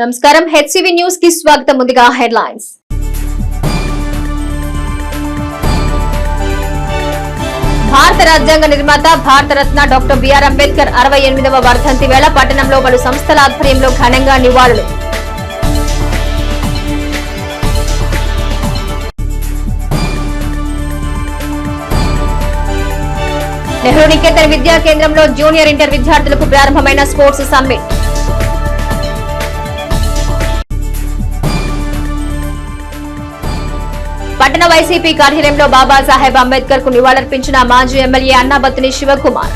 నమస్కారం HCV news కి స్వాగతం. ముందుగా హెడ్లైన్స్. భారత రాజ్యాంగ నిర్మాత భారతరత్న డాక్టర్ బిఆర్ అంబేద్కర్ 68వ వర్ధంతి వేళ పట్టణంలో పలు సంస్థల ఆధ్వర్యంలో ఘనంగా నివాళులు. నెహ్రూ నికేతన్ విద్యా కేంద్రంలో జూనియర్ ఇంటర్ విద్యార్థులకు ప్రారంభమైన స్పోర్ట్స్ సమ్మిట్. పట్టణ వైసీపీ కార్యాలయంలో బాబాసాహెబ్ అంబేద్కర్ కు నివాళులర్పించిన మాజీ ఎమ్మెల్యే అన్నాబత్తుని శివకుమార్.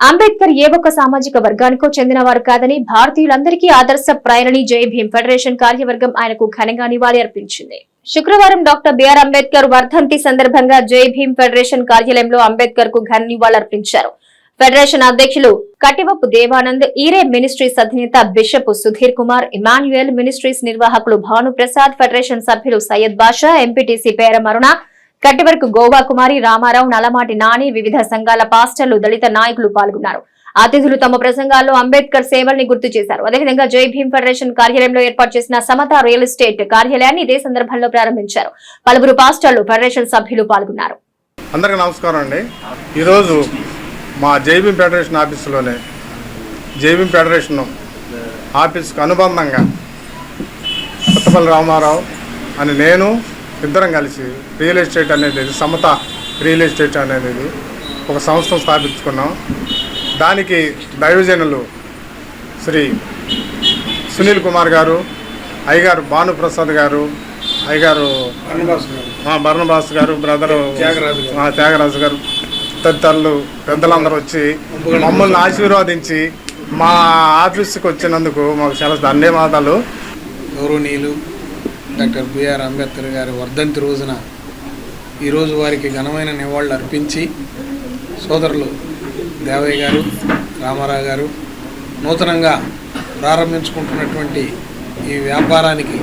అంబేద్కర్ ఏ ఒక్క సామాజిక వర్గానికో చెందినవారు కాదని, భారతీయులందరికీ ఆదర్శప్రాయులని జై భీమ్ ఫెడరేషన్ కార్యవర్గం ఆయనకు ఘనంగా నివాళి అర్పించింది. శుక్రవారం డాక్టర్ బిఆర్ అంబేద్కర్ వర్ధంతి సందర్భంగా జై భీమ్ ఫెడరేషన్ కార్యాలయంలో అంబేద్కర్ కు ఘన నివాళులర్పించారు. ఫెడరేషన్ అధ్యక్షులు కటివప్పు దేవానంద్, ఈరే మినిస్ట్రీస్ అధినేత బిషప్ సుధీర్ కుమార్, ఇమాన్యుయల్ మినిస్ట్రీస్ నిర్వాహకులు భానుప్రసాద్, ఫెడరేషన్ సభ్యులు సయ్యద్ బాషా, ఎంపీటీసీ పేరం అరుణ, కట్టివరకు గోవా కుమారి, రామారావు, నలమాటి నాని, వివిధ సంఘాల పాస్టర్లు, దళిత నాయకులు పాల్గొన్నారు. అతిథులు తమ ప్రసంగాల్లో అంబేద్కర్ సేవల్ని గుర్తు చేశారు. అదేవిధంగా జై భీమ్ ఫెడరేషన్ కార్యాలయంలో ఏర్పాటు చేసిన సమతా రియల్ ఎస్టేట్ కార్యాలయాన్ని ఇదే సందర్భంలో ప్రారంభించారు. పలువురు పాస్టర్లు, ఫెడరేషన్ సభ్యులు పాల్గొన్నారు. అందరికీ నమస్కారం అండి. ఈరోజు మా జై భీమ్ ఫెడరేషన్ ఆఫీసులోనే జై భీమ్ ఫెడరేషన్ ఆఫీస్కు అనుబంధంగా కొత్తపల్లి రామారావు అని నేను ఇద్దరం కలిసి రియల్ ఎస్టేట్ అనేది సమత రియల్ ఎస్టేట్ అనేది ఒక సంస్థను స్థాపించుకున్నాం. దానికి దైవజనులు శ్రీ సునీల్ కుమార్ గారు, అయ్యగారు భానుప్రసాద్ గారు, అయ్యగారు బర్ణబాస్ గారు, బ్రదరు త్యాగరాజు గారు తదితరులు పెద్దలందరూ వచ్చి మమ్మల్ని ఆశీర్వాదించి మా ఆఫీస్కి వచ్చినందుకు మాకు చాలా ధన్యవాదాలు. గౌరవనీయులు డాక్టర్ బిఆర్ అంబేద్కర్ గారి వర్ధంతి రోజున ఈరోజు వారికి ఘనమైన నివాళులు అర్పించి సోదరులు దేవయ్య గారు, రామారావు గారు నూతనంగా ప్రారంభించుకుంటున్నటువంటి ఈ వ్యాపారానికి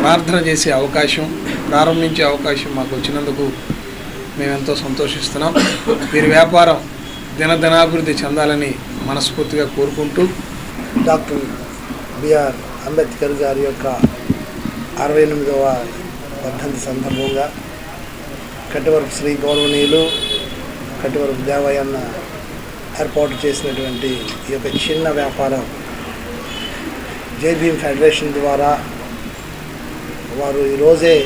ప్రార్థన చేసే అవకాశం, ప్రారంభించే అవకాశం మాకు వచ్చినందుకు మేమెంతో సంతోషిస్తున్నాం. వీరి వ్యాపారం దినదినాభివృద్ధి చెందాలని మనస్ఫూర్తిగా కోరుకుంటూ డాక్టర్ బిఆర్ అంబేద్కర్ గారి యొక్క 68వ వర్ధంతి సందర్భంగా కట్టివరపు శ్రీ గౌరవనీయులు కట్టివరపు దేవయ్యన్న ఏర్పాటు చేసినటువంటి ఈ యొక్క చిన్న వ్యాపారం జై భీమ్ ఫెడరేషన్ ద్వారా వారు ఈరోజే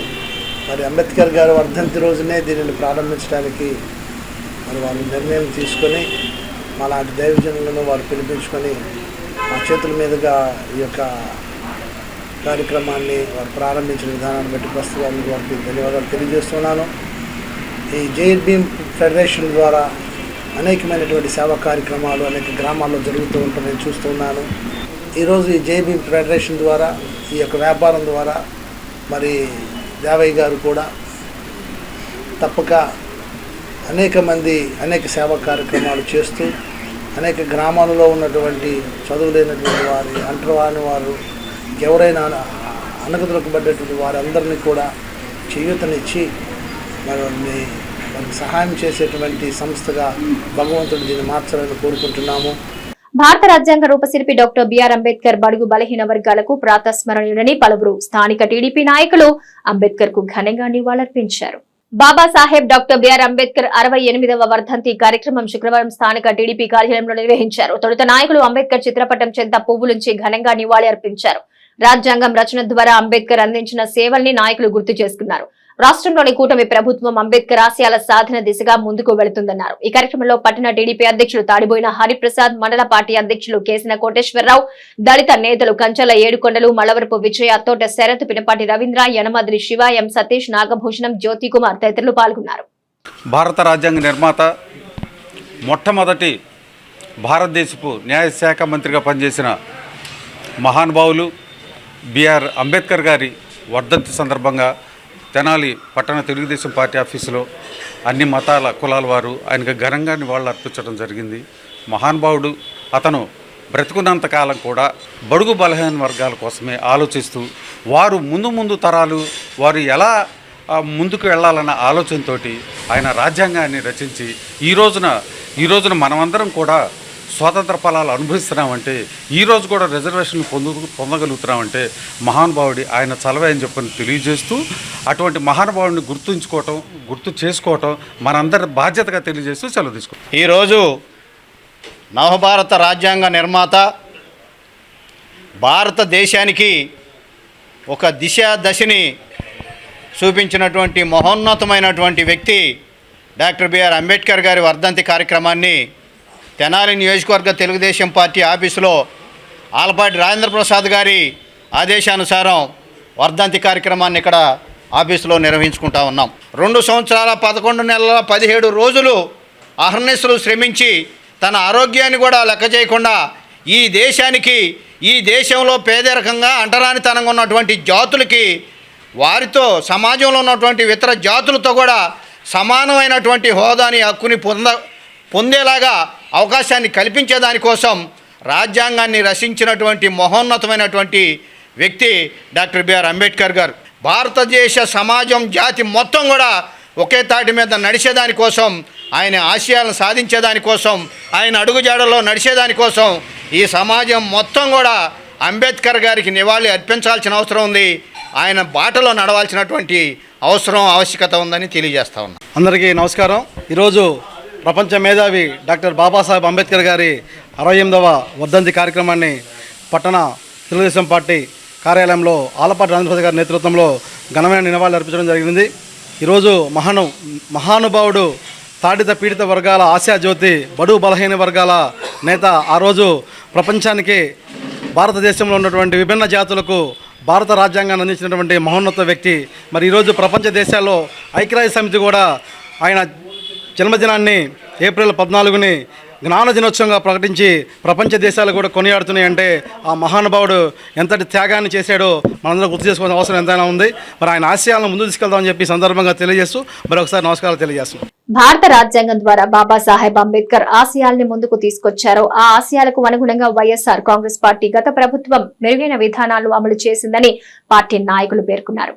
మరి అంబేద్కర్ గారి వర్ధంతి రోజునే దీనిని ప్రారంభించడానికి మరి వాళ్ళు నిర్ణయం తీసుకొని మాలాంటి దైవజనులను వారు పిలిపించుకొని మా చేతుల మీదుగా ఈ యొక్క కార్యక్రమాన్ని వారు ప్రారంభించిన విధానాన్ని బట్టి ప్రస్తుతం వారికి ధన్యవాదాలు తెలియజేస్తున్నాను. ఈ జై భీమ్ ఫెడరేషన్ ద్వారా అనేకమైనటువంటి సేవా కార్యక్రమాలు అనేక గ్రామాల్లో జరుగుతూ ఉంటాయి, నేను చూస్తున్నాను. ఈరోజు ఈ జై భీమ్ ఫెడరేషన్ ద్వారా ఈ యొక్క వ్యాపారం ద్వారా మరి దేవయ్య గారు కూడా తప్పక అనేక సేవా కార్యక్రమాలు చేస్తూ అనేక గ్రామాలలో ఉన్నటువంటి చదువులేనటువంటి వారి అంటరాని వారు ఎవరైనా అనగదొరకబడ్డటువంటి వారందరినీ కూడా చేయూతనిచ్చి మనకి సహాయం చేసేటువంటి సంస్థగా భగవంతుడు దీన్ని మార్చాలని కోరుకుంటున్నాము. భారత రాజ్యాంగ రూపశిల్పి డాక్టర్ బిఆర్ అంబేద్కర్ బడుగు బలహీన వర్గాలకు ప్రాతస్మరణీయుడని పలువురు స్థానిక టీడీపీ నాయకులు అంబేద్కర్ కు ఘనంగా నివాళులర్పించారు. బాబాసాహెబ్ డాక్టర్ బిఆర్ అంబేద్కర్ 68వ వర్ధంతి కార్యక్రమం శుక్రవారం స్థానిక టీడీపీ కార్యాలయంలో నిర్వహించారు. తొలుత నాయకులు అంబేద్కర్ చిత్రపటం చెంత పువ్వులుంచి ఘనంగా నివాళి అర్పించారు. రాజ్యాంగం రచన ద్వారా అంబేద్కర్ అందించిన సేవల్ని నాయకులు గుర్తు చేసుకున్నారు. రాష్ట్రంలోని కూటమి ప్రభుత్వం అంబేద్కర్ ఆశయాల సాధన దిశగా ముందుకు వెళుతుందన్నారు. ఈ కార్యక్రమంలో పట్టణ టీడీపీ అధ్యక్షులు తాడిబోయిన హరిప్రసాద్, మండల పార్టీ అధ్యక్షులు కేసిన కోటేశ్వరరావు, దళిత నేతలు కంచల ఏడుకొండలు, మలవరపు విజయ, తోట శరత్, పినపాటి రవీంద్ర, యనమద్రి శివ, ఎం సతీష్, నాగభూషణం, జ్యోతి కుమార్ తదితరులు పాల్గొన్నారు. భారత రాజ్యాంగ నిర్మాత, మొట్టమొదటి భారతదేశపు న్యాయశాఖ మంత్రిగా పనిచేసిన మహానుభావులు బిఆర్ అంబేద్కర్ గారి వర్ధంతి సందర్భంగా తెనాలి పట్టణ తెలుగుదేశం పార్టీ ఆఫీసులో అన్ని మతాల కులాల వారు ఆయనకు ఘనంగా నివాళులు అర్పించడం జరిగింది. మహానుభావుడు. అతను బ్రతుకున్నంత కాలం కూడా బడుగు బలహీన వర్గాల కోసమే ఆలోచిస్తూ వారు ముందు తరాలు వారు ఎలా ముందుకు వెళ్ళాలన్న ఆలోచనతోటి ఆయన రాజ్యాంగాన్ని రచించి ఈ రోజున ఈ రోజున మనమందరం కూడా స్వాతంత్ర ఫలాలు అనుభవిస్తున్నామంటే, ఈరోజు కూడా రిజర్వేషన్లు పొందగలుగుతున్నామంటే మహానుభావుడి ఆయన చలవే అని చెప్పని తెలియజేస్తూ, అటువంటి మహానుభావుడిని గుర్తు చేసుకోవటం మనందరి బాధ్యతగా తెలియజేస్తూ సెలవు తీసుకుంటాం. ఈరోజు నవభారత రాజ్యాంగ నిర్మాత, భారతదేశానికి ఒక దశని చూపించినటువంటి మహోన్నతమైనటువంటి వ్యక్తి డాక్టర్ బిఆర్ అంబేద్కర్ గారి వర్ధంతి కార్యక్రమాన్ని తెనాలి నియోజకవర్గ తెలుగుదేశం పార్టీ ఆఫీసులో ఆలపాటి రాజేంద్ర ప్రసాద్ గారి ఆదేశానుసారం వర్ధంతి కార్యక్రమాన్ని ఇక్కడ ఆఫీసులో నిర్వహించుకుంటా ఉన్నాం. 2 సంవత్సరాల 11 నెలల 17 రోజులు అహర్నిశలు శ్రమించి తన ఆరోగ్యాన్ని కూడా లెక్క చేయకుండా ఈ దేశానికి, ఈ దేశంలో పేదరికంగా అంటరానితనంగా ఉన్నటువంటి జాతులకి, వారితో సమాజంలో ఉన్నటువంటి ఇతర జాతులతో కూడా సమానమైనటువంటి హోదాని, హక్కుని పొందేలాగా అవకాశాన్ని కల్పించేదానికోసం రాజ్యాంగాన్ని రచించినటువంటి మహోన్నతమైనటువంటి వ్యక్తి డాక్టర్ బిఆర్ అంబేద్కర్ గారు. భారతదేశ సమాజం, జాతి మొత్తం కూడా ఒకే తాటి మీద నడిచేదానికోసం, ఆయన ఆశయాలను సాధించేదానికోసం, ఆయన అడుగుజాడలో నడిచేదానికోసం ఈ సమాజం మొత్తం కూడా అంబేద్కర్ గారికి నివాళి అర్పించాల్సిన అవసరం ఉంది. ఆయన బాటలో నడవాల్సినటువంటి ఆవశ్యకత ఉందని తెలియజేస్తా ఉన్నా. అందరికీ నమస్కారం. ఈరోజు ప్రపంచ మేధావి డాక్టర్ బాబాసాహెబ్ అంబేద్కర్ గారి 68వ వర్ధంతి కార్యక్రమాన్ని పట్టణ తెలుగుదేశం పార్టీ కార్యాలయంలో ఆలపాటి రాజేంద్ర గారి నేతృత్వంలో ఘనమైన నివాళులు అర్పించడం జరిగింది. ఈరోజు మహానుభావుడు, తాడిత పీడిత వర్గాల ఆశాజ్యోతి, బడుగు బలహీన వర్గాల నేత, ఆ రోజు ప్రపంచానికి, భారతదేశంలో ఉన్నటువంటి విభిన్న జాతులకు భారత రాజ్యాంగాన్ని అందించినటువంటి మహోన్నత వ్యక్తి. మరి ఈరోజు ప్రపంచ దేశాల్లో ఐక్యరాజ్య సమితి కూడా ఆయన జన్మదినాన్ని ఏప్రిల్ 14ని జ్ఞాన దినోత్సవంగా ప్రకటించి ప్రపంచ దేశాలు కూడా కొనియాడుతున్నాయంటే ఆ మహానుభావుడు ఎంతటి త్యాగాన్ని చేశాడో మనందరం గుర్తు చేసుకోవాల్సిన అవసరం ఎంతైనా ఉంది. మరి ఆయన ఆశయాలను ముందు తీసుకెళ్దామని చెప్పి సందర్భంగా తెలియజేస్తూ మరొకసారి నమస్కారాలు తెలియజేస్తున్నాం. భారత రాజ్యాంగం ద్వారా బాబాసాహెబ్ అంబేద్కర్ ఆశయాల్ని ముందుకు తీసుకొచ్చారో ఆ ఆశయాలకు అనుగుణంగా వైఎస్ఆర్ కాంగ్రెస్ పార్టీ గత ప్రభుత్వం మెరుగైన విధానాలు అమలు చేసిందని పార్టీ నాయకులు పేర్కొన్నారు.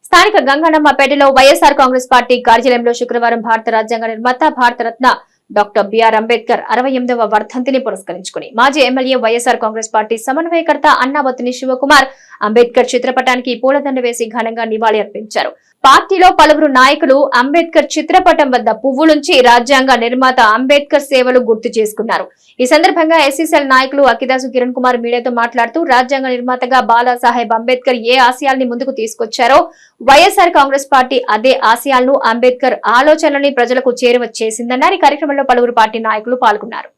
స్థానిక గంగన్నమ్మపేటలో వైఎస్ఆర్ కాంగ్రెస్ పార్టీ కార్యాలయంలో శుక్రవారం భారత రాజ్యాంగ నిర్మాత, భారతరత్న డాక్టర్ బిఆర్ అంబేద్కర్ 68వ వర్ధంతిని పురస్కరించుకుని మాజీ ఎమ్మెల్యే, వైఎస్ఆర్ కాంగ్రెస్ పార్టీ సమన్వయకర్త అన్నాబత్తిని శివకుమార్ అంబేద్కర్ చిత్రపటానికి పూలదండ వేసి ఘనంగా నివాళి అర్పించారు. పార్టీలో పలువురు నాయకులు అంబేద్కర్ చిత్రపటం వద్ద పువ్వులుంచి రాజ్యాంగ నిర్మాత అంబేద్కర్ సేవలు గుర్తు చేసుకున్నారు. ఈ సందర్భంగా ఎస్సీసీఎల్ నాయకులు అక్కిదాసు కిరణ్ కుమార్ మీడియాతో మాట్లాడుతూ, రాజ్యాంగ నిర్మాతగా బాలాసాహెబ్ అంబేద్కర్ ఏ ఆశయాల్ని ముందుకు తీసుకొచ్చారో వైఎస్ఆర్ కాంగ్రెస్ పార్టీ అదే ఆశయాలను, అంబేద్కర్ ఆలోచనల్ని ప్రజలకు చేరువ చేసిందన్నారు. ఈ కార్యక్రమంలో పలువురు పార్టీ నాయకులు పాల్గొన్నారు.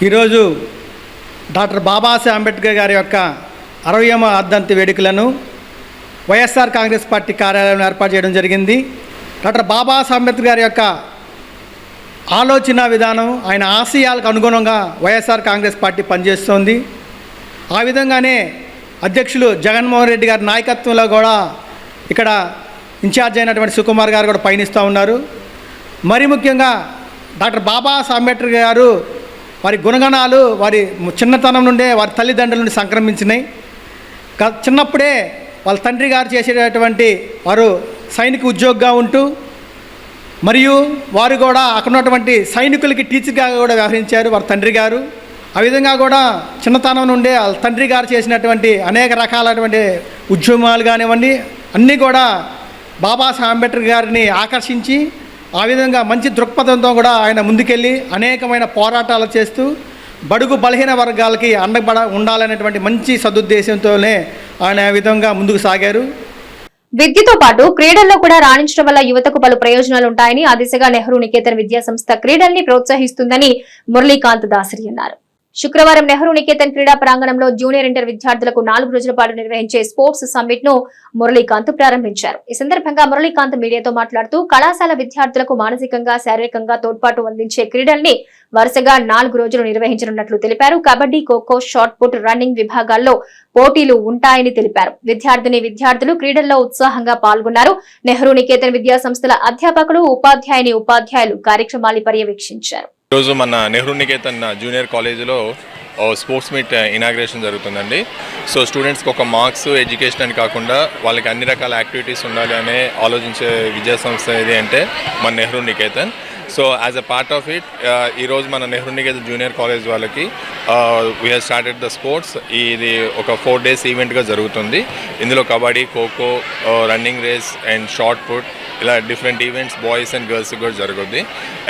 ఈరోజు డాక్టర్ బాబాసాహెబ్ అంబేద్కర్ గారి యొక్క 60వ వర్ధంతి వేడుకలను వైఎస్ఆర్ కాంగ్రెస్ పార్టీ కార్యాలయంలో ఏర్పాటు చేయడం జరిగింది. డాక్టర్ బాబాసాహెబ్ అంబేద్కర్ గారి యొక్క ఆలోచన విధానం, ఆయన ఆశయాలకు అనుగుణంగా వైఎస్ఆర్ కాంగ్రెస్ పార్టీ పనిచేస్తోంది. ఆ విధంగానే అధ్యక్షులు జగన్మోహన్ రెడ్డి గారి నాయకత్వంలో కూడా ఇక్కడ ఇన్ఛార్జ్ అయినటువంటి సుకుమార్ గారు కూడా పయనిస్తూ ఉన్నారు. మరి ముఖ్యంగా డాక్టర్ బాబాసాహెబ్ అంబేద్కర్ గారు వారి గుణగణాలు వారి చిన్నతనం నుండే వారి తల్లిదండ్రుల నుండి సంక్రమించినాయి. చిన్నప్పుడే వాళ్ళ తండ్రి గారు చేసేటటువంటి వారు సైనిక ఉద్యోగిగా ఉంటూ, మరియు వారు కూడా అక్కడ ఉన్నటువంటి సైనికులకి టీచర్గా కూడా వ్యవహరించారు వారి తండ్రి గారు. ఆ విధంగా కూడా చిన్నతనం నుండే వాళ్ళ తండ్రి గారు చేసినటువంటి అనేక రకాలైనటువంటి ఉద్యమాలు కానివ్వండి అన్నీ కూడా బాబాసాహెబ్ అంబేద్కర్ గారిని ఆకర్షించి, ఆ విధంగా మంచి దృక్పథంతో కూడా ఆయన ముందుకెళ్ళి అనేకమైన పోరాటాలు చేస్తూ బడుగు బలహీన వర్గాలకి అండబడ ఉండాలనేటువంటి మంచి సదుద్దేశంతోనే ఆయన ఆ విధంగా ముందుకు సాగారు. విద్యతో పాటు క్రీడల్లో కూడా రాణించడం వల్ల యువతకు పలు ప్రయోజనాలు ఉంటాయని, ఆ దిశగా నెహ్రూ నికేతన్ విద్యా సంస్థ క్రీడల్ని ప్రోత్సహిస్తుందని మురళీకాంత్ దాసరి అన్నారు. శుక్రవారం నెహ్రూ నికేతన్ క్రీడా ప్రాంగణంలో జూనియర్ ఇంటర్ విద్యార్థులకు 4 రోజుల పాటు నిర్వహించే స్పోర్ట్స్ సమ్మిట్ ను మురళీకాంత్ ప్రారంభించారు. ఈ సందర్భంగా మురళీకాంత్ మీడియాతో మాట్లాడుతూ, కళాశాల విద్యార్థులకు మానసికంగా, శారీరకంగా తోడ్పాటు అందించే క్రీడల్ని వరుసగా 4 రోజులు నిర్వహించనున్నట్లు తెలిపారు. Kabaddi, kho kho, shot put, running విభాగాల్లో పోటీలు ఉంటాయని తెలిపారు. విద్యార్థులు క్రీడల్లో ఉత్సాహంగా పాల్గొన్నారు. నెహ్రూ నికేతన్ విద్యా సంస్థల అధ్యాపకులు, ఉపాధ్యాయులు కార్యక్రమాన్ని పర్యవేక్షించారు. ఈరోజు మన నెహ్రూ నికేతన్ జూనియర్ కాలేజీలో స్పోర్ట్స్ మీట్ ఇనాగ్రేషన్ జరుగుతుందండి. సో స్టూడెంట్స్కి ఒక మార్క్స్ ఎడ్యుకేషన్ అని కాకుండా వాళ్ళకి అన్ని రకాల యాక్టివిటీస్ ఉండాలి అనే ఆలోచించే విద్యా సంస్థ ఏది అంటే మన Nehru Niketan. So as a part of it ఈరోజు మన నెహ్రూ నికేతన్ జూనియర్ కాలేజ్ వాళ్ళకి we have started the sports. ఇది ఒక 4 days ఈవెంట్గా జరుగుతుంది. ఇందులో kabaddi, kho kho, running race and shot put, ఇలా డిఫరెంట్ ఈవెంట్స్ బాయ్స్ అండ్ గర్ల్స్కి కూడా జరుగుద్ది.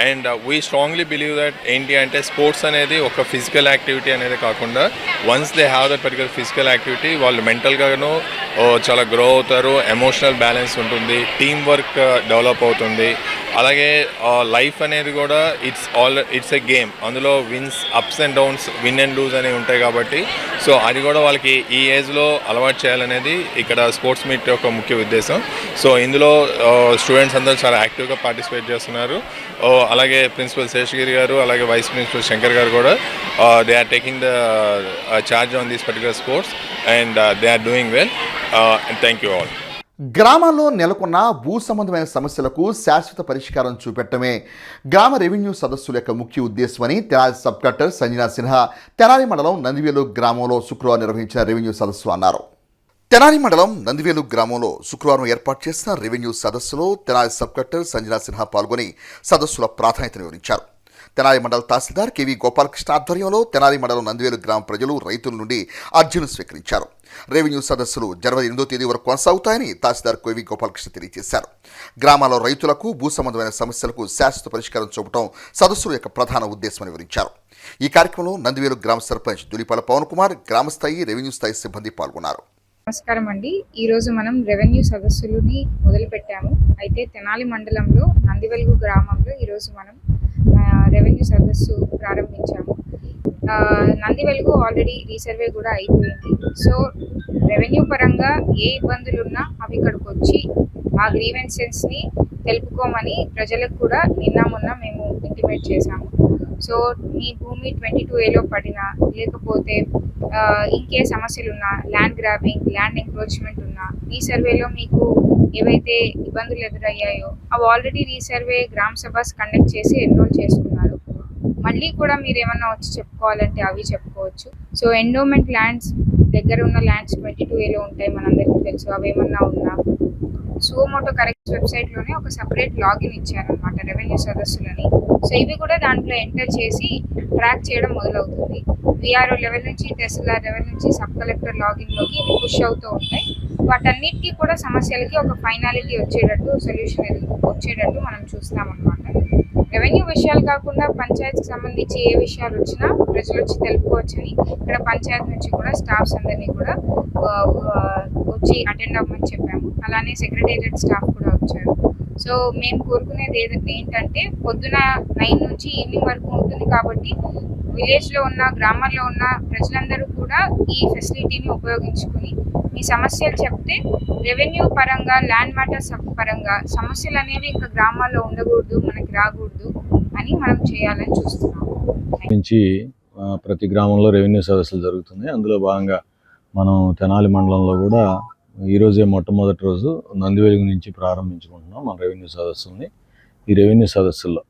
And we strongly believe that ఏంటి అంటే స్పోర్ట్స్ అనేది ఒక ఫిజికల్ యాక్టివిటీ అనేది కాకుండా once they have that particular physical activity వాళ్ళు మెంటల్గాను చాలా గ్రో అవుతారు, ఎమోషనల్ బ్యాలెన్స్ ఉంటుంది, టీమ్ వర్క్ డెవలప్ అవుతుంది. అలాగే లైఫ్ అనేది కూడా ఇట్స్ ఎ గేమ్. అందులో wins, ups and downs, win and lose అనేవి ఉంటాయి కాబట్టి సో అది కూడా వాళ్ళకి ఈ ఏజ్లో అలవాటు చేయాలనేది ఇక్కడ స్పోర్ట్స్ మీట్ యొక్క ముఖ్య ఉద్దేశం. సో ఇందులో స్టూడెంట్స్ అందరూ చాలా యాక్టివ్గా పార్టిసిపేట్ చేస్తున్నారు. అలాగే ప్రిన్సిపల్ శేషగిరి గారు, అలాగే వైస్ ప్రిన్సిపల్ శంకర్ గారు కూడా they are taking the charge on these particular sports and they are doing well. Thank you all. గ్రామాల్లో నెలకొన్న భూ సంబంధమైన సమస్యలకు శాశ్వత పరిష్కారం చూపెట్టడమే గ్రామ రెవెన్యూ సదస్సుల యొక్క ముఖ్య ఉద్దేశమని తెనాలి సబ్ కలెక్టర్ సంజనా సిన్హా తెనాలి మండలం నందివేలు గ్రామంలో శుక్రవారం నిర్వహించిన రెవెన్యూ సదస్సు అన్నారు. తెనాలి మండలం నందివేలు గ్రామంలో శుక్రవారం ఏర్పాటు చేసిన రెవెన్యూ సదస్సులో తెనాలి సబ్ కలెక్టర్ సంజనా సిన్హా పాల్గొని సదస్సుల ప్రాధాన్యతను వివరించారు. తెనాలి మండల తహసీల్దార్ కేవీ గోపాలకృష్ణ ఆధ్వర్యంలో తెనాలి మండలం నందివేలు గ్రామ ప్రజలు రైతుల నుండి అర్జీలు స్వీకరించారు. రెవెన్యూ సదస్సులు జనవరి 8వ తేదీ వరకు కొనసాగుతాయని తహసీల్దార్ కేవీ గోపాలకృష్ణ తెలియజేశారు. గ్రామాల్లో రైతులకు భూ సంబంధమైన సమస్యలకు శాశ్వత పరిష్కారం చూపడం సదస్సుల యొక్క ప్రధాన ఉద్దేశమని వివరించారు. ఈ కార్యక్రమంలో నందివేలు గ్రామ సర్పంచ్ దులిపాల పవన్ కుమార్, గ్రామస్థాయి రెవెన్యూ స్థాయి సిబ్బంది పాల్గొన్నారు. నమస్కారం అండి. ఈరోజు మనం రెవెన్యూ సదస్సులని మొదలుపెట్టాము. అయితే తెనాలి మండలంలో నందివెలుగు గ్రామంలో ఈరోజు మనం రెవెన్యూ సదస్సు ప్రారంభించాము. నందివెలుగు ఆల్రెడీ రీసర్వే కూడా అయిపోయింది. సో రెవెన్యూ పరంగా ఏ ఇబ్బందులు ఉన్నా అవి ఇక్కడికి వచ్చి ఆ గ్రీవెన్సెస్ని తెలుపుకోమని ప్రజలకు కూడా మొన్న మేము ఇంటిమేట్ చేశాము. సో మీ భూమి 22A పడినా, లేకపోతే ఇంకే సమస్యలు ఉన్నా, ల్యాండ్ గ్రాబింగ్, ల్యాండ్ ఎంక్రోచ్మెంట్ ఉన్నా, రీసర్వేలో మీకు ఏవైతే ఇబ్బందులు ఎదురయ్యాయో అవి ఆల్రెడీ రీసర్వే గ్రామ సభస్ కండక్ట్ చేసి ఎన్రోల్ చేసుకున్నారు. మళ్ళీ కూడా మీరు ఏమన్నా వచ్చి చెప్పుకోవాలంటే అవి చెప్పుకోవచ్చు. సో ఎండోమెంట్ ల్యాండ్స్ దగ్గర ఉన్న ల్యాండ్స్ 22A ఉంటాయి, మనందరికీ తెలుసు. అవి ఏమన్నా ఉన్నా సుమోటో కరెక్ట్ వెబ్సైట్లోనే ఒక సపరేట్ లాగిన్ ఇచ్చారనమాట రెవెన్యూ సదస్సులని. సో ఇవి కూడా దాంట్లో ఎంటర్ చేసి ట్రాక్ చేయడం మొదలవుతుంది. విఆర్ఓ లెవెల్ నుంచి, తహసీల్దార్ లెవెల్ నుంచి సబ్ కలెక్టర్ లాగిన్లోకి ఇవి పుష్ అవుతూ ఉంటాయి. వాటన్నిటికీ కూడా సమస్యలకి ఒక ఫైనాలిటీ వచ్చేటట్టు, సొల్యూషన్ వచ్చేటట్టు మనం చూస్తామన్నమాట. రెవెన్యూ విషయాలు కాకుండా పంచాయతీకి సంబంధించి ఏ విషయాలు వచ్చినా ప్రజలు వచ్చి తెలుపుకోవచ్చని ఇక్కడ పంచాయతీ నుంచి కూడా స్టాఫ్స్ అందరినీ కూడా వచ్చి అటెండ్ అవ్వమని చెప్పాము. అలానే సెక్రటేరియట్ స్టాఫ్ కూడా వచ్చారు. సో మేము కోరుకునేది ఏంటంటే పొద్దున 9 నుంచి ఈవినింగ్ వరకు ఉంటుంది కాబట్టి విలేజ్లో ఉన్న, గ్రామాల్లో ఉన్న ప్రజలందరూ కూడా ఈ ఫెసిలిటీని ఉపయోగించుకుని మీ సమస్యలు చెప్తే రెవెన్యూ పరంగా, ల్యాండ్ మ్యాటర్స్ పరంగా సమస్యలు అనేవి ఇంకా గ్రామాల్లో ఉండకూడదు, మనకి రాకూడదు అని మనం చేయాలని చూస్తున్నాము. నుంచి ప్రతి గ్రామంలో రెవెన్యూ సదస్సులు జరుగుతున్నాయి. అందులో భాగంగా మనం తెనాలి మండలంలో కూడా ఈరోజే మొట్టమొదటి రోజు నందివెలుగు నుంచి ప్రారంభించుకుంటున్నాం మన రెవెన్యూ సదస్సుల్ని. ఈ రెవెన్యూ సదస్సుల్లో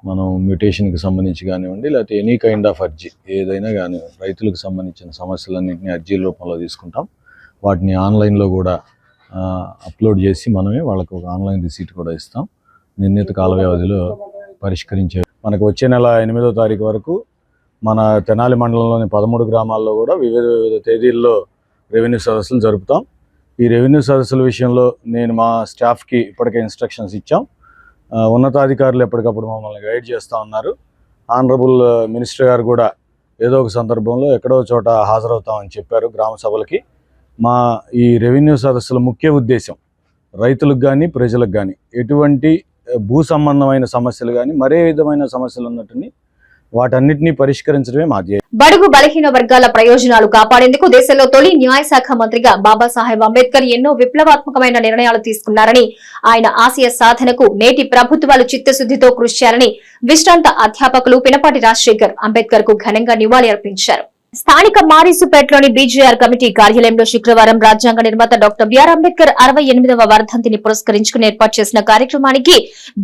మనం మ్యూటేషన్కి సంబంధించి కానివ్వండి, లేకపోతే ఎనీ కైండ్ ఆఫ్ అర్జీ ఏదైనా కానివ్వండి, రైతులకు సంబంధించిన సమస్యలన్నింటినీ అర్జీల రూపంలో తీసుకుంటాం. వాటిని ఆన్లైన్లో కూడా అప్లోడ్ చేసి మనమే వాళ్ళకు ఒక ఆన్లైన్ రిసీట్ కూడా ఇస్తాం. నిర్ణీత కాల వ్యవధిలో పరిష్కరించే మనకు వచ్చే నెల 8వ తారీఖు వరకు మన తెనాలి మండలంలోని 13 గ్రామాల్లో కూడా వివిధ తేదీల్లో రెవెన్యూ సదస్సులు జరుపుతాం. ఈ రెవెన్యూ సదస్సుల విషయంలో నేను మా స్టాఫ్కి ఇప్పటికే ఇన్స్ట్రక్షన్స్ ఇచ్చాం. ఉన్నతాధికారులు ఎప్పటికప్పుడు మమ్మల్ని గైడ్ చేస్తూ ఉన్నారు. ఆనరబుల్ మినిస్టర్ గారు కూడా ఏదో ఒక సందర్భంలో ఎక్కడో చోట హాజరవుతామని చెప్పారు గ్రామ సభలకి. మా ఈ రెవెన్యూ సదస్సుల ముఖ్య ఉద్దేశం రైతులకు కానీ, ప్రజలకు కానీ ఎటువంటి భూ సంబంధమైన సమస్యలు కానీ, మరే విధమైన సమస్యలు ఉన్నట్టుని వాటన్నిటినీ పరిష్కరించడమే మా ధ్యేయం. బడుగు బలహీన వర్గాల ప్రయోజనాలు కాపాడేందుకు దేశంలో తొలి న్యాయశాఖ మంత్రిగా బాబాసాహెబ్ అంబేద్కర్ ఎన్నో విప్లవాత్మకమైన నిర్ణయాలు తీసుకున్నారని, ఆయన ఆశయ సాధనకు నేటి ప్రభుత్వాలు చిత్తశుద్ధితో కృషి చేయాలని విశ్రాంత అధ్యాపకులు పినపాటి రాజశేఖర్ అంబేద్కర్ కు ఘనంగా నివాళి అర్పించారు. స్థానిక మారిసుపేటలోని బీజేఆర్ కమిటీ కార్యాలయంలో శుక్రవారం రాజ్యాంగ నిర్మాత డాక్టర్ బిఆర్ అంబేద్కర్ 68వ వర్ధంతిని పురస్కరించుకుని ఏర్పాటు చేసిన కార్యక్రమానికి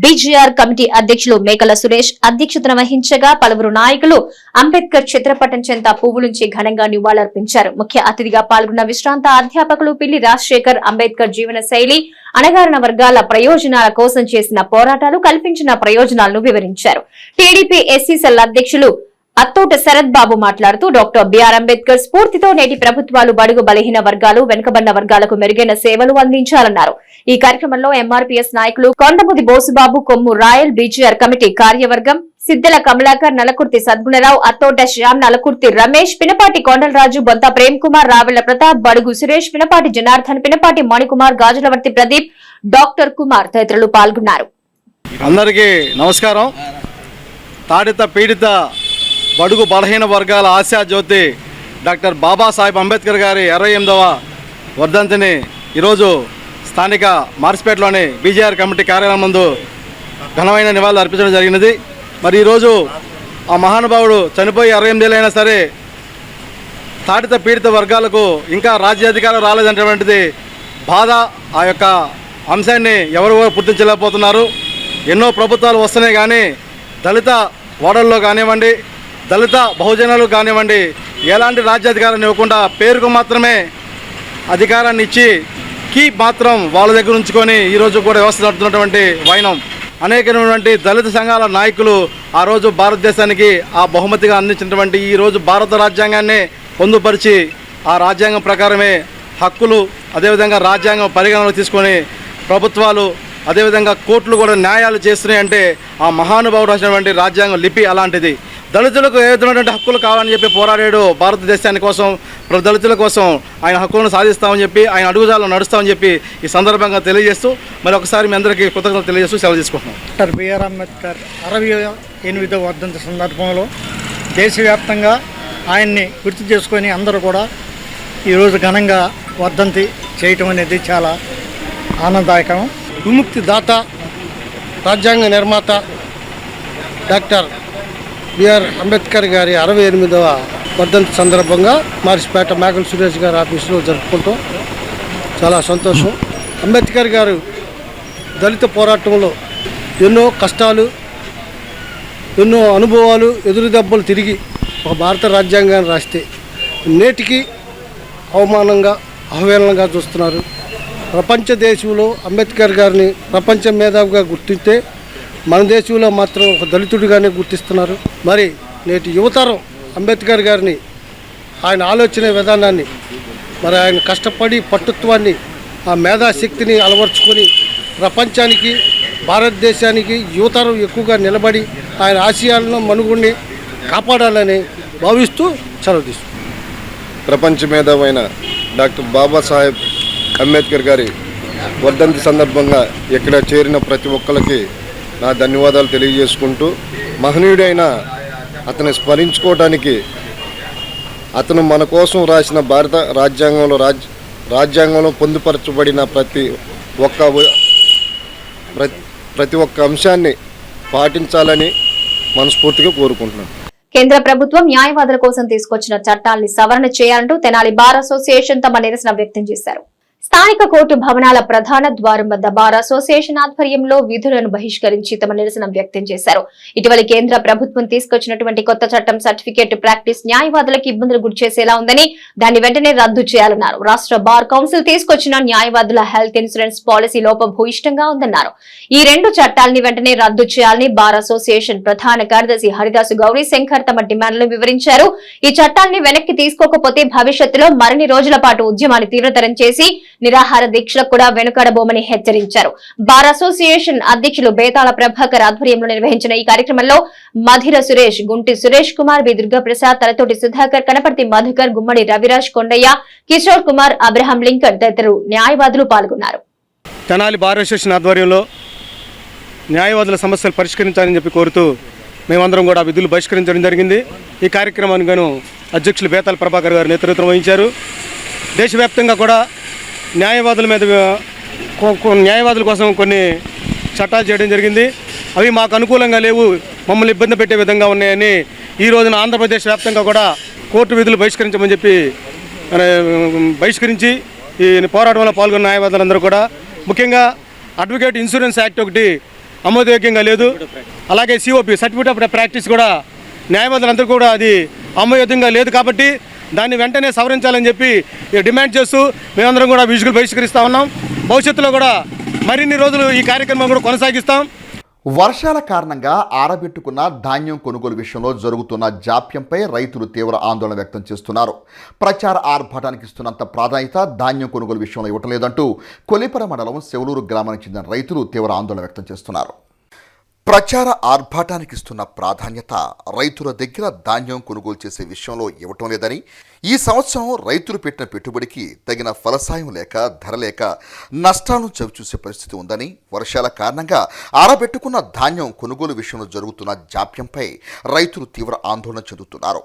బీజేఆర్ కమిటీ అధ్యక్షులు మేకల సురేష్ అధ్యక్షతన వహించగా పలువురు నాయకులు అంబేద్కర్ చిత్రపటం చెంత పువ్వులుంచి ఘనంగా నివాళులర్పించారు. ముఖ్య అతిథిగా పాల్గొన్న విశ్రాంత అధ్యాపకులు పిల్లి రాజశేఖర్ అంబేద్కర్ జీవన శైలి, అణగారిన వర్గాల ప్రయోజనాల కోసం చేసిన పోరాటాలు, కల్పించిన ప్రయోజనాలను వివరించారు. టీడీపీ ఎస్సీ సెల్ అధ్యక్షులు అత్తోట శరత్ బాబు మాట్లాడుతూ డాక్టర్ బిఆర్ అంబేద్కర్ స్ఫూర్తితో నేటి ప్రభుత్వాలు బడుగు బలహీన వర్గాలు, వెనుకబడిన వర్గాలకు మెరుగైన సేవలు అందించాలన్నారు. ఈ కార్యక్రమంలో ఎంఆర్పీఎస్ నాయకులు కొండముది బోసుబాబు, కొమ్ము రాయల్, బీజేఆర్ కమిటీ కార్యవర్గం సిద్దెల కమలాకర్, నలకుర్తి సద్గుణరావు, అత్తోట శ్యామ్, నలకుర్తి రమేష్, పినపాటి కొండలరాజు, బొంత ప్రేమ్ కుమార్, రావెళ్ల ప్రతాప్, బడుగు సురేష్, పినపాటి జనార్దన్, పినపాటి మణికుమార్, గాజులవర్తి ప్రదీప్, డాక్టర్ కుమార్ తదితరులు పాల్గొన్నారు. అందరికీ నమస్కారం. తాడిత పీడిత బడుగు బలహీన వర్గాల ఆశాజ్యోతి డాక్టర్ బాబాసాహెబ్ అంబేద్కర్ గారి 68వ వర్ధంతిని ఈరోజు స్థానిక మార్చిపేటలోని బీజేఆర్ కమిటీ కార్యాలయం ముందు ఘనమైన నివాళులు అర్పించడం జరిగినది. మరి ఈరోజు ఆ మహానుభావుడు చనిపోయి 68 ఏళ్ళైనా సరే తాడిత పీడిత వర్గాలకు ఇంకా రాజ్యాధికారం రాలేదనేటువంటిది బాధ. ఆ యొక్క అంశాన్ని ఎవరు గుర్తించలేకపోతున్నారు. ఎన్నో ప్రభుత్వాలు వస్తున్నాయి కానీ దళిత ఓడల్లో కానివ్వండి, దళిత బహుజనులు కానివ్వండి, ఎలాంటి రాజ్యాధికారాన్ని ఇవ్వకుండా పేరుకు మాత్రమే అధికారాన్ని ఇచ్చి కీ మాత్రం వాళ్ళ దగ్గర ఉంచుకొని ఈరోజు కూడా వ్యవస్థ నడుపుతున్నటువంటి వైనం. అనేకమైనటువంటి దళిత సంఘాల నాయకులు ఆ రోజు భారతదేశానికి ఆ బహుమతిగా అందించినటువంటి ఈరోజు భారత రాజ్యాంగాన్ని పొందుపరిచి ఆ రాజ్యాంగం ప్రకారమే హక్కులు, అదేవిధంగా రాజ్యాంగం పరిగణనలో తీసుకొని ప్రభుత్వాలు, అదేవిధంగా కోర్టులు కూడా న్యాయాలు చేస్తున్నాయంటే ఆ మహానుభావుడు రాసినటువంటి రాజ్యాంగం లిపి అలాంటిది. దళితులకు ఏ విధమైనటువంటి హక్కులు కావాలని చెప్పి పోరాడాడు భారతదేశాని కోసం, దళితుల కోసం ఆయన హక్కులను సాధిస్తామని చెప్పి, ఆయన అడుగుజాలను నడుస్తామని చెప్పి ఈ సందర్భంగా తెలియజేస్తూ మరి ఒకసారి మీ అందరికీ కృతజ్ఞతలు తెలియజేస్తూ సెలవు తీసుకుంటున్నాం. డాక్టర్ బిఆర్ అంబేద్కర్ 68వ వర్ధంతి సందర్భంలో దేశవ్యాప్తంగా ఆయన్ని గుర్తు చేసుకొని అందరూ కూడా ఈరోజు ఘనంగా వర్ధంతి చేయటం అనేది చాలా ఆనందదాయకం. విముక్తి దాత, రాజ్యాంగ నిర్మాత డాక్టర్ బిఆర్ అంబేద్కర్ గారి 68వ వర్ధంతి సందర్భంగా మార్చిపేట మేకల సురేష్ గారి ఆఫీసులో జరుపుకుంటాం. చాలా సంతోషం. అంబేద్కర్ గారు దళిత పోరాటంలో ఎన్నో కష్టాలు, ఎన్నో అనుభవాలు, ఎదురు దెబ్బలు తిరిగి ఒక భారత రాజ్యాంగాన్ని రాస్తే నేటికి అవమానంగా, అవహేళనగా చూస్తున్నారు. ప్రపంచ దేశంలో అంబేద్కర్ గారిని ప్రపంచ మేధావిగా గుర్తిస్తే మన దేశంలో మాత్రం ఒక దళితుడిగానే గుర్తిస్తున్నారు. మరి నేటి యువతరం అంబేద్కర్ గారిని, ఆయన ఆలోచన విధానాన్ని, మరి ఆయన కష్టపడి పట్టుత్వాన్ని, ఆ మేధాశక్తిని అలవర్చుకొని ప్రపంచానికి, భారతదేశానికి యువతరం ఎక్కువగా నిలబడి ఆయన ఆశయాలను, మనుగుడిని కాపాడాలని భావిస్తూ సెలవు తీసుకుంటాం. ప్రపంచ మేధావైన డాక్టర్ బాబాసాహెబ్ అంబేద్కర్ గారి వర్ధంతి సందర్భంగా ఇక్కడ చేరిన ప్రతి ఒక్కరికి నా ధన్యవాదాలు తెలియజేసుకుంటూ, మహనీయుడైన అతన్ని స్మరించుకోవడానికి అతను మన కోసం రాసిన భారత రాజ్యాంగంలో పొందుపరచబడిన ప్రతి ఒక్క అంశాన్ని పాటించాలని మనస్ఫూర్తిగా కోరుకుంటున్నాను. కేంద్ర ప్రభుత్వం న్యాయవాదుల కోసం తీసుకొచ్చిన చట్టాల్ని సవరణ చేయాలంటూ తెనాలి బార్ అసోసియేషన్ తమ నిరసన వ్యక్తం చేశారు. స్థానిక కోర్టు భవనాల ప్రధాన ద్వారం వద్ద బార్ అసోసియేషన్ ఆధ్వర్యంలో విధులను బహిష్కరించి తమ నిరసన వ్యక్తం చేశారు. ఇటీవల కేంద్ర ప్రభుత్వం తీసుకొచ్చినటువంటి కొత్త చట్టం సర్టిఫికేట్ ప్రాక్టీస్ న్యాయవాదులకు ఇబ్బందులు గురిచేసేలా ఉందని దాన్ని వెంటనే రద్దు చేయాలన్నారు. రాష్ట్ర బార్ కౌన్సిల్ తీసుకొచ్చిన న్యాయవాదుల హెల్త్ ఇన్సూరెన్స్ పాలసీ లోపభూయిష్టంగా ఉందన్నారు. ఈ రెండు చట్టాలని వెంటనే రద్దు చేయాలని బార్ అసోసియేషన్ ప్రధాన కార్యదర్శి హరిదాసు గౌరీ శంకర్ తమ డిమాండ్లను వివరించారు. ఈ చట్టాన్ని వెనక్కి తీసుకోకపోతే భవిష్యత్తులో మరిన్ని రోజుల పాటు ఉద్యమాన్ని తీవ్రతరం చేసి నిరాహార దీక్షలకు కూడా వెనుకాడబోమని హెచ్చరించారు. బార్ అసోసియేషన్ అధ్యక్షులు బేతాళ ప్రభాకర్ ఆధ్వర్యంలో నిర్వహించిన ఈ కార్యక్రమంలో మధిర సురేష్, గుంటి సురేష్ కుమార్, బి దుర్గాప్రసాద్, తలతోటి సుధాకర్, కనపర్తి మధుకర్, గుమ్మడి రవిరాజ్, కొండయ్య, కిషోర్ కుమార్, అబ్రహాం లింకన్ తదితరులు న్యాయవాదులు పాల్గొన్నారు. తెనాలి బార్ అసోసియేషన్ ఆధ్వర్యంలో న్యాయవాదుల సమస్యలు పరిష్కరించాలని చెప్పి కోరుతూ మేమందరం కూడా విధులు బహిష్కరించడం జరిగింది. ఈ కార్యక్రమానికి గాను అధ్యక్షులు బేతాళ ప్రభాకర్ గారు నేతృత్వం వహించారు. దేశవ్యాప్తంగా కూడా న్యాయవాదుల కోసం కొన్ని చట్టాలు చేయడం జరిగింది. అవి మాకు అనుకూలంగా లేవు, మమ్మల్ని ఇబ్బంది పెట్టే విధంగా ఉన్నాయని ఈ రోజున ఆంధ్రప్రదేశ్ వ్యాప్తంగా కూడా కోర్టు విధులు బహిష్కరించమని చెప్పి బహిష్కరించి ఈ పోరాటంలో పాల్గొన్న న్యాయవాదులందరూ కూడా, ముఖ్యంగా అడ్వకేట్ ఇన్సూరెన్స్ యాక్ట్ ఒకటి ఆమోదయోగ్యంగా లేదు. అలాగే సిఓపి సర్టిఫికేట్ ఆఫ్ ప్రాక్టీస్ కూడా న్యాయవాదులందరూ కూడా అది ఆమోదయోగ్యంగా లేదు. కాబట్టి దాన్ని వెంటనే సవరించాలని చెప్పి డిమాండ్ చేస్తూ మేమందరం కూడా విజువల్ బహిష్కరిస్తూ ఉన్నాం. భవిష్యత్తులో కూడా మరిన్ని రోజులు ఈ కార్యక్రమం కూడా కొనసాగిస్తాం. వర్షాల కారణంగా ఆరబెట్టుకున్న ధాన్యం కొనుగోలు విషయంలో జరుగుతున్న జాప్యంపై రైతులు తీవ్ర ఆందోళన వ్యక్తం చేస్తున్నారు. ప్రచార ఆర్భాటానికి ఇస్తున్నంత ప్రాధాన్యత ధాన్యం కొనుగోలు విషయంలో ఇవ్వట్లేదంటూ కొలిపర మండలం శెవలూరు గ్రామానికి చెందిన రైతులు తీవ్ర ఆందోళన వ్యక్తం చేస్తున్నారు. ప్రచార ఆర్భాటానికి ఇస్తున్న ప్రాధాన్యత రైతుల దగ్గర ధాన్యం కొనుగోలు చేసే విషయంలో ఇవ్వటం లేదని, ఈ సంవత్సరం రైతులు పెట్టిన పెట్టుబడికి తగిన ఫలసాయం లేక, ధర లేక నష్టాలను చవిచూసే పరిస్థితి ఉందని, వర్షాల కారణంగా ఆరబెట్టుకున్న ధాన్యం కొనుగోలు విషయంలో జరుగుతున్న జాప్యంపై రైతులు తీవ్ర ఆందోళన చెందుతున్నారు.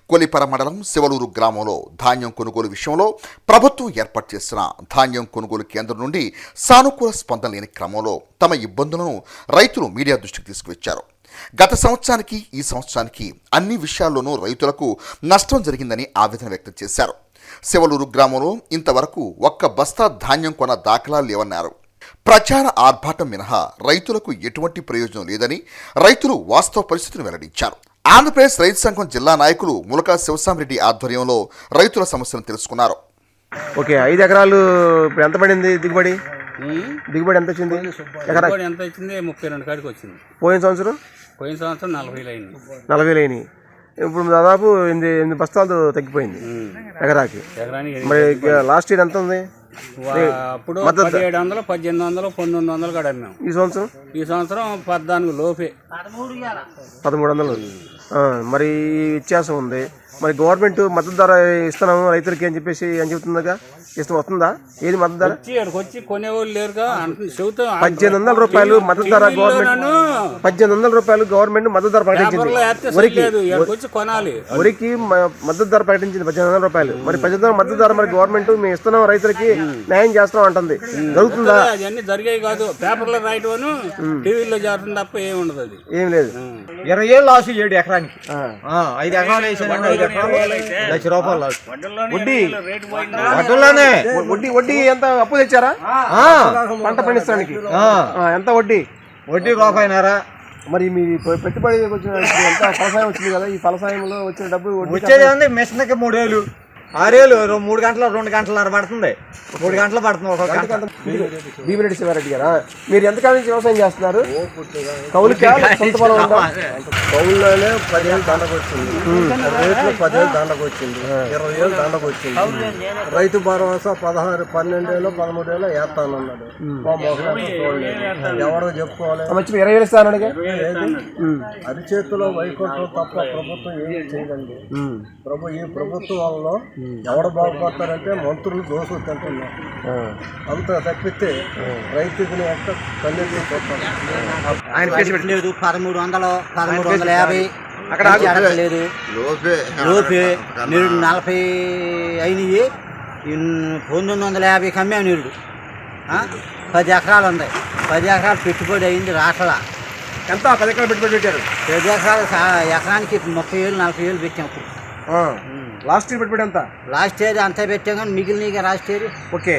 కొలిపర మండలం శివలూరు గ్రామంలో ధాన్యం కొనుగోలు విషయంలో ప్రభుత్వం ఏర్పాటు చేసిన ధాన్యం కొనుగోలు కేంద్రం నుండి సానుకూల స్పందన లేని క్రమంలో తమ ఇబ్బందులను రైతులు మీడియా దృష్టికి తీసుకువచ్చారు. గత సంవత్సరానికి ఈ సంవత్సరానికి అన్ని విషయాల్లోనూ రైతులకు నష్టం జరిగిందని ఆవేదన వ్యక్తం చేశారు. శివలూరు గ్రామంలో ఇంతవరకు ఒక్క బస్తా ధాన్యం కొన్న దాఖలాలు లేవన్నారు. ప్రచార ఆర్భాటం మినహా రైతులకు ఎటువంటి ప్రయోజనం లేదని రైతులు వాస్తవ పరిస్థితిని వెల్లడించారు. ఆంధ్రప్రదేశ్ రైతు సంఘం జిల్లా నాయకులు ములకా శివసామిరెడ్డి ఆధ్వర్యంలో రైతుల సమస్యలను తెలుసుకున్నారు. ఓకే, 5 ఎకరాలు ఇప్పుడు ఎంత పడింది దిగుబడి ఎంత వచ్చింది? ఎంత వచ్చింది? 32 కాడికి వచ్చింది. పోయిన సంవత్సరం 40,000 అయింది. 40,000 అయినాయి. ఇప్పుడు దాదాపు 8 బస్తాలు తగ్గిపోయింది ఎకరాకి. మరి లాస్ట్ ఇయర్ ఎంత ఉంది? అప్పుడు 1700, 1800, 1900 కాడ అమ్మాం. ఈ సంవత్సరం 14 లోపే 1300. మరి వ్యత్యాసం ఉంది. మరి గవర్నమెంట్ మద్దతు ధర ఇస్తున్నాము రైతులకి అని చెప్పేసి అని చెబుతుందిగా, ఇష్టం వస్తుందా? ఏది మద్దతు ధర? వచ్చి కొనేవాళ్ళు లేరుగా. 1800 రూపాయలు మద్దతు ధర గవర్నమెంట్, 1800 రూపాయలు గవర్నమెంట్ మద్దతు ధర ప్రకటించింది. వరికి మద్దతు ధర ప్రకటించింది 1800 రూపాయలు. మరి 1800 మద్దతు ధర మరి గవర్నమెంట్ మేము ఇస్తున్నాం రైతులకి న్యాయం చేస్తున్నాం అంటుంది. జరుగుతుందా? అవన్నీ జరిగాయి కాదు, పేపర్లో రాయటం టీవీలో చేరడం తప్ప ఏమి ఉండదు. అది ఏం లేదు. 20 ఏళ్ళు లాస్ 7 ఎకరానికి. 5 ఎకరాలు వేసాను, 1,00,000 రూపాయలు లాస్. వడ్డీ ఎంత అప్పు తెచ్చారా పంట పండించడానికి? ఎంత వడ్డీ? రూపాయినారా. మరి మీ పెట్టుబడి వచ్చిన ఎంత ఫలసాయం వచ్చింది కదా, ఈ ఫలసాయంలో వచ్చిన డబ్బు వచ్చేది మిషన్కి 3 ఏళ్ళు 6 ఏళ్ళు 3 గంటలు 2 గంటలన్నర పడుతుంది. 3 గంటలు పడుతుంది ఒక గంట. భీమిరెడ్డి శివారెడ్డి గారా, మీరు ఎంతకాలం నుంచి వ్యవసాయం చేస్తున్నారు? కౌలుకి సొంత పొలం ఉందా? కౌలులోనే 10 ఏళ్ళు దండకు వచ్చింది, రేట్లు 10 ఏళ్ళు దండకు వచ్చింది, 20 ఏళ్ళు దండకు వచ్చింది. రైతు భరోసా 16, 12 ఏళ్ళు 13 ఏళ్ళు వేస్తానన్నాడు. ఎవడో చెప్పుకోవాలి. 20 ఏళ్ళు ఇస్తాను. అరిచేతిలో వైకుంఠం తప్ప ప్రభుత్వం ఏమీ చేయదండి. ఈ ప్రభుత్వం వల్ల ఎవడ బాగుపడతారంటే మంత్రులు దోసులు తింటున్నారు. అంత తప్పితే రైతుకి కన్నెత్తి పోతారు. ఆయన లేదు 1300, 1350 లేదు. లోపే నిరుడు 40 అయినవి. 1950 అమ్మాం నిరుడు. 10 ఎకరాలు ఉన్నాయి. 10 ఎకరాలు పెట్టుబడి అయింది రాట్లా. ఎంత? 10 ఎకరాలు పెట్టుబడి పెట్టారు. 10 ఎకరాలు ఎకరానికి 30 ఏళ్ళు 40 ఏళ్ళు పెట్టాం. అప్పుడు లాస్ట్ ఇయర్ పెట్టుబడి ఎంత? లాస్ట్ ఇయర్ అంతా పెట్టాం కానీ మిగిలిన లాస్ట్ ఇయర్. ఓకే,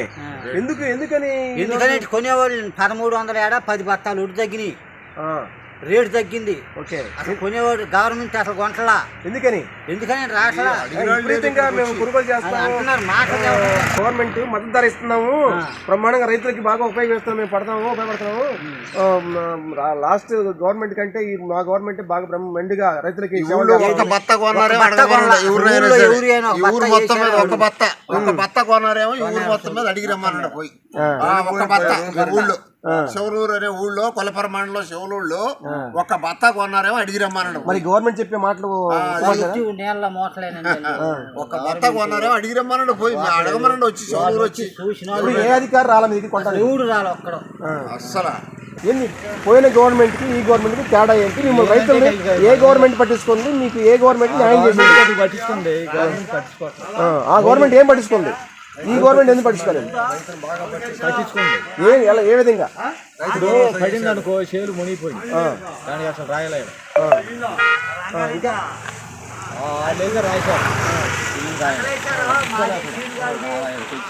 ఎందుకని కొనేవాళ్ళు 1300 10 బత్తాలు ఉడి తగ్గినాయి, రేటు తగ్గింది. ఓకే, అసలు కొనేవాడు గవర్నమెంట్ అసలు కొంటలా. ఎందుకని రాట్లా. మేము కొనుగోలు చేస్తాం గవర్నమెంట్ మద్దతు ధర ఇస్తున్నాము, బ్రహ్మాండంగా రైతులకి బాగా ఉపయోగిస్తాం, మేము ఉపయోగపడుతున్నాము. లాస్ట్ గవర్నమెంట్ కంటే మా గవర్నమెంట్ బాగా మెండుగా రైతులకి ఒక బత్త కొన్నారేమో ఊరు మొత్తం మీద అడిగి రమ్మన్నాడు పోయి. ఒక బత్త ఊళ్ళో శివలూరు అనే ఊళ్ళో, కొలపర మండలం శివలూరులో ఒక బత్త కొన్నారేమో అడిగి రమ్మన్నాడు. మరి గవర్నమెంట్ చెప్పే మాటలు ఒక బత్త కొన్నారేమో అడిగి రమ్మన్నాడు పోయి. అడగమన్నాడు వచ్చి శివలూరు వచ్చి. ఏ అధికారి రాలా మీది కొంటారు? అస్సలు ఏంది పోయిన గవర్నమెంట్ కి ఈ గవర్నమెంట్ కి తేడా ఏంటి? మిమ్మల్ని రైతుల్ని ఏ గవర్నమెంట్ పట్టించుకుంది? మీకు ఏ గవర్నమెంట్ న్యాయం చేసింది? పట్టించుకోండి. ఆ గవర్నమెంట్ ఏం పట్టించుకోండి? ఈ గవర్నమెంట్ ఎందుకు పట్టించుకోలేదు? ఏ విధంగా? ఇప్పుడు పడింది అనుకో, చేలు మునిగిపోయింది, దానికి అసలు రాయలేదు.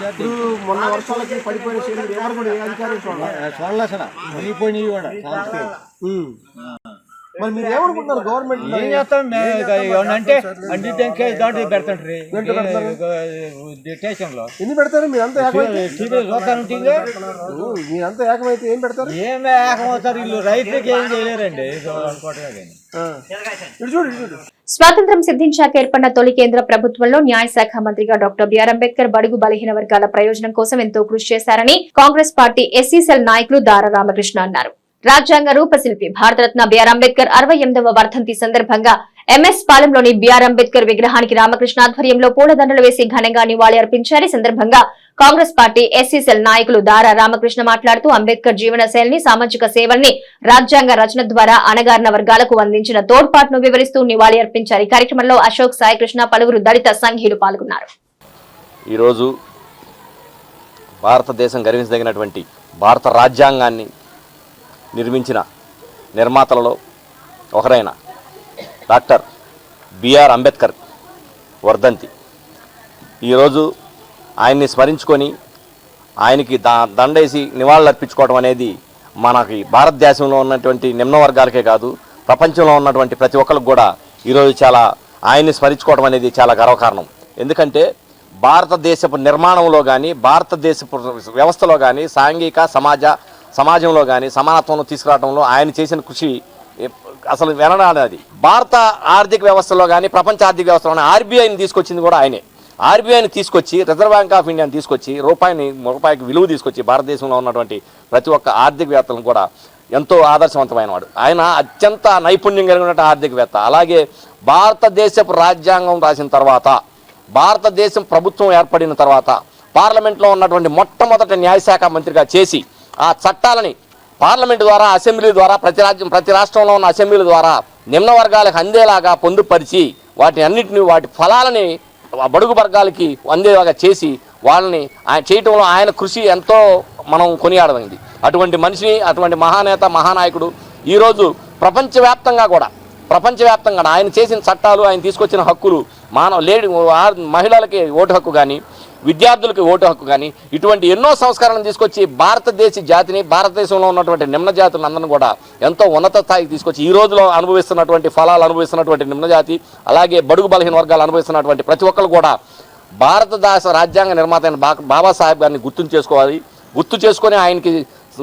ఇప్పుడు మొన్న వర్షాలకి పడిపోయిన చేనులు ఎవరు కూడా ఏ అధికారులు మరి మీరు ఏమనుకుంటున్నారు గవర్నమెంట్ ఏం చేస్తాం అంటే అన్నింటికే దాంట్లో పెడతాండ్రి స్టేషన్లో ఎన్ని పెడతారు మీరంతా మీరంతా ఏకమైతే ఏం పెడతారు ఏం ఏకమవుతారు వీళ్ళు రైతులకి ఏం చేయలేరండి స్వాతంత్ర్యం సిద్ధించాక ఏర్పడిన తొలి కేంద్ర ప్రభుత్వంలో న్యాయశాఖ మంత్రిగా డాక్టర్ బిఆర్ అంబేద్కర్ బడుగు బలహీన వర్గాల ప్రయోజనం కోసం ఎంతో కృషి చేశారని కాంగ్రెస్ పార్టీ ఎస్సీ సెల్ నాయకులు దారా రామకృష్ణ అన్నారు. రాజ్యాంగ రూపశిల్పి భారతరత్న బిఆర్ అంబేద్కర్ 68వ వర్ధంతి సందర్భంగా ఎంఎస్ పాలెంలోని బిఆర్ అంబేద్కర్ విగ్రహానికి రామకృష్ణ ఆధ్వర్యంలో పూలదండలు వేసి ఘనంగా నివాళి అర్పించారు. ఈ సందర్భంగా కాంగ్రెస్ పార్టీ ఎస్సీ సెల్ నాయకులు దారా రామకృష్ణ మాట్లాడుతూ అంబేద్కర్ జీవన శైలిని, సామాజిక సేవల్ని, రాజ్యాంగ రచన ద్వారా అణగారిన వర్గాలకు అందించిన తోడ్పాటును వివరిస్తూ నివాళి అర్పించారు. ఈ కార్యక్రమంలో అశోక్, సాయికృష్ణ, పలువురు దళిత సంఘీయులు పాల్గొన్నారు. ఈరోజు భారతదేశం గర్వించదగినటువంటి భారత రాజ్యాంగాన్ని నిర్మించిన నిర్మాతలలో ఒకరైన డాక్టర్ బిఆర్ అంబేద్కర్ వర్ధంతి. ఈరోజు ఆయన్ని స్మరించుకొని ఆయనకి దండేసి నివాళులు అర్పించుకోవడం అనేది మనకి భారతదేశంలో ఉన్నటువంటి నిమ్న వర్గాలకే కాదు, ప్రపంచంలో ఉన్నటువంటి ప్రతి ఒక్కరికి కూడా ఈరోజు చాలా ఆయన్ని స్మరించుకోవడం అనేది చాలా గర్వకారణం. ఎందుకంటే భారతదేశపు నిర్మాణంలో కానీ, భారతదేశపు వ్యవస్థలో కానీ, సాంఘిక సమాజంలో కానీ సమానత్వం తీసుకురావడంలో ఆయన చేసిన కృషి అసలు వినరానిది. భారత ఆర్థిక వ్యవస్థలో కానీ, ప్రపంచ ఆర్థిక వ్యవస్థలో ఆర్బీఐని తీసుకొచ్చింది కూడా ఆయనే. ఆర్బీఐని తీసుకొచ్చి, రిజర్వ్ బ్యాంక్ ఆఫ్ ఇండియాని తీసుకొచ్చి, రూపాయికి విలువ తీసుకొచ్చి భారతదేశంలో ఉన్నటువంటి ప్రతి ఒక్క ఆర్థికవేత్తలను కూడా ఎంతో ఆదర్శవంతమైన వాడు. ఆయన అత్యంత నైపుణ్యం కలిగిన ఆర్థికవేత్త. అలాగే భారతదేశపు రాజ్యాంగం రాసిన తర్వాత, భారతదేశం ప్రభుత్వం ఏర్పడిన తర్వాత పార్లమెంట్లో ఉన్నటువంటి మొట్టమొదటి న్యాయశాఖ మంత్రిగా చేసి ఆ చట్టాలని పార్లమెంటు ద్వారా, అసెంబ్లీ ద్వారా, ప్రతి రాష్ట్రంలో ఉన్న అసెంబ్లీల ద్వారా నిమ్న వర్గాలకు అందేలాగా పొందుపరిచి వాటి ఫలాలని బడుగు వర్గాలకి అందేలాగా చేసి వాళ్ళని చేయటంలో ఆయన కృషి ఎంతో మనం కొనియాడదగింది. అటువంటి మనిషిని, అటువంటి మహానేత, మహానాయకుడు ఈరోజు ప్రపంచవ్యాప్తంగా ఆయన చేసిన చట్టాలు, ఆయన తీసుకొచ్చిన హక్కులు, మహిళలకి ఓటు హక్కు కానీ, విద్యార్థులకి ఓటు హక్కు కానీ, ఇటువంటి ఎన్నో సంస్కరణలు తీసుకొచ్చి భారతదేశ జాతిని, భారతదేశంలో ఉన్నటువంటి నిమ్న జాతులందరినీ కూడా ఎంతో ఉన్నత స్థాయికి తీసుకొచ్చి ఈ రోజులో అనుభవిస్తున్నటువంటి ఫలాలు అనుభవిస్తున్నటువంటి నిమ్న జాతి, అలాగే బడుగు బలహీన వర్గాలు అనుభవిస్తున్నటువంటి ప్రతి ఒక్కరు కూడా భారతదేశ రాజ్యాంగ నిర్మాత అయిన బాబాసాహెబ్ గారిని గుర్తు చేసుకొని ఆయనకి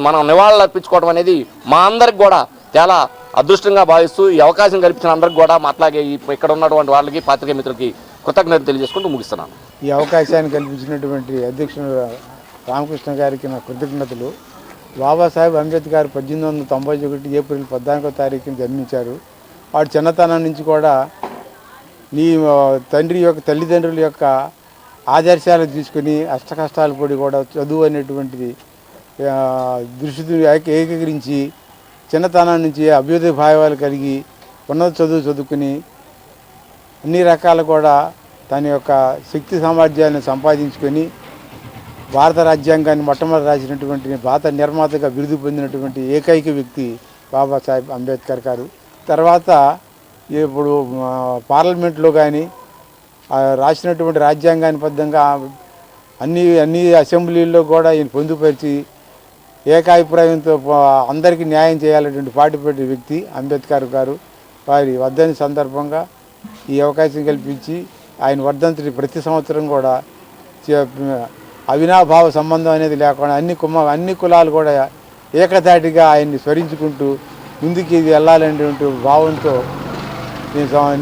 మనం నివాళులు అర్పించుకోవడం అనేది మా అందరికి కూడా చాలా అదృష్టంగా భావిస్తూ ఈ అవకాశం కల్పించిన అందరికి కూడా, అట్లాగే ఇక్కడ ఉన్నటువంటి వాళ్ళకి, పాత్రికేయ మిత్రులకి కృతజ్ఞతలు తెలియజేసుకుంటూ ముగిస్తున్నాను. ఈ అవకాశాన్ని కల్పించినటువంటి అధ్యక్షుడు రామకృష్ణ గారికి నా కృతజ్ఞతలు. బాబాసాహెబ్ అంబేద్కర్ 1891 ఏప్రిల్ 14వ తారీఖున జన్మించారు. వాడు చిన్నతనం నుంచి కూడా తల్లిదండ్రుల యొక్క ఆదర్శాలు తీసుకుని అష్టకష్టాలు పడి కూడా చదువు అనేటువంటిది దృష్టి ఏకీకరించి చిన్నతనం నుంచి అభ్యుదయ భావాలు కలిగి ఉన్నత చదువుకుని అన్ని రకాలు కూడా తన యొక్క శక్తి సామర్థ్యాలను సంపాదించుకొని భారత రాజ్యాంగాన్ని మొట్టమొదటి రాసినటువంటి భారత నిర్మాతగా బిరుదు పొందినటువంటి ఏకైక వ్యక్తి బాబాసాహెబ్ అంబేద్కర్ గారు. తర్వాత ఇప్పుడు పార్లమెంట్లో కానీ రాసినటువంటి రాజ్యాంగాన్ని బద్ధంగా అన్ని అసెంబ్లీల్లో కూడా ఈయన పొందుపరిచి ఏకాభిప్రాయంతో అందరికీ న్యాయం చేయాలనేటువంటి పాటుపడే వ్యక్తి అంబేద్కర్ గారు. వారి వర్ధంతి సందర్భంగా ఈ అవకాశం కల్పించి ఆయన వర్ధంతిని ప్రతి సంవత్సరం కూడా అవినాభావ సంబంధం అనేది లేకుండా అన్ని కులాలు కూడా ఏకతాటిగా ఆయన్ని స్మరించుకుంటూ ముందుకు వెళ్ళాలనేటువంటి భావంతో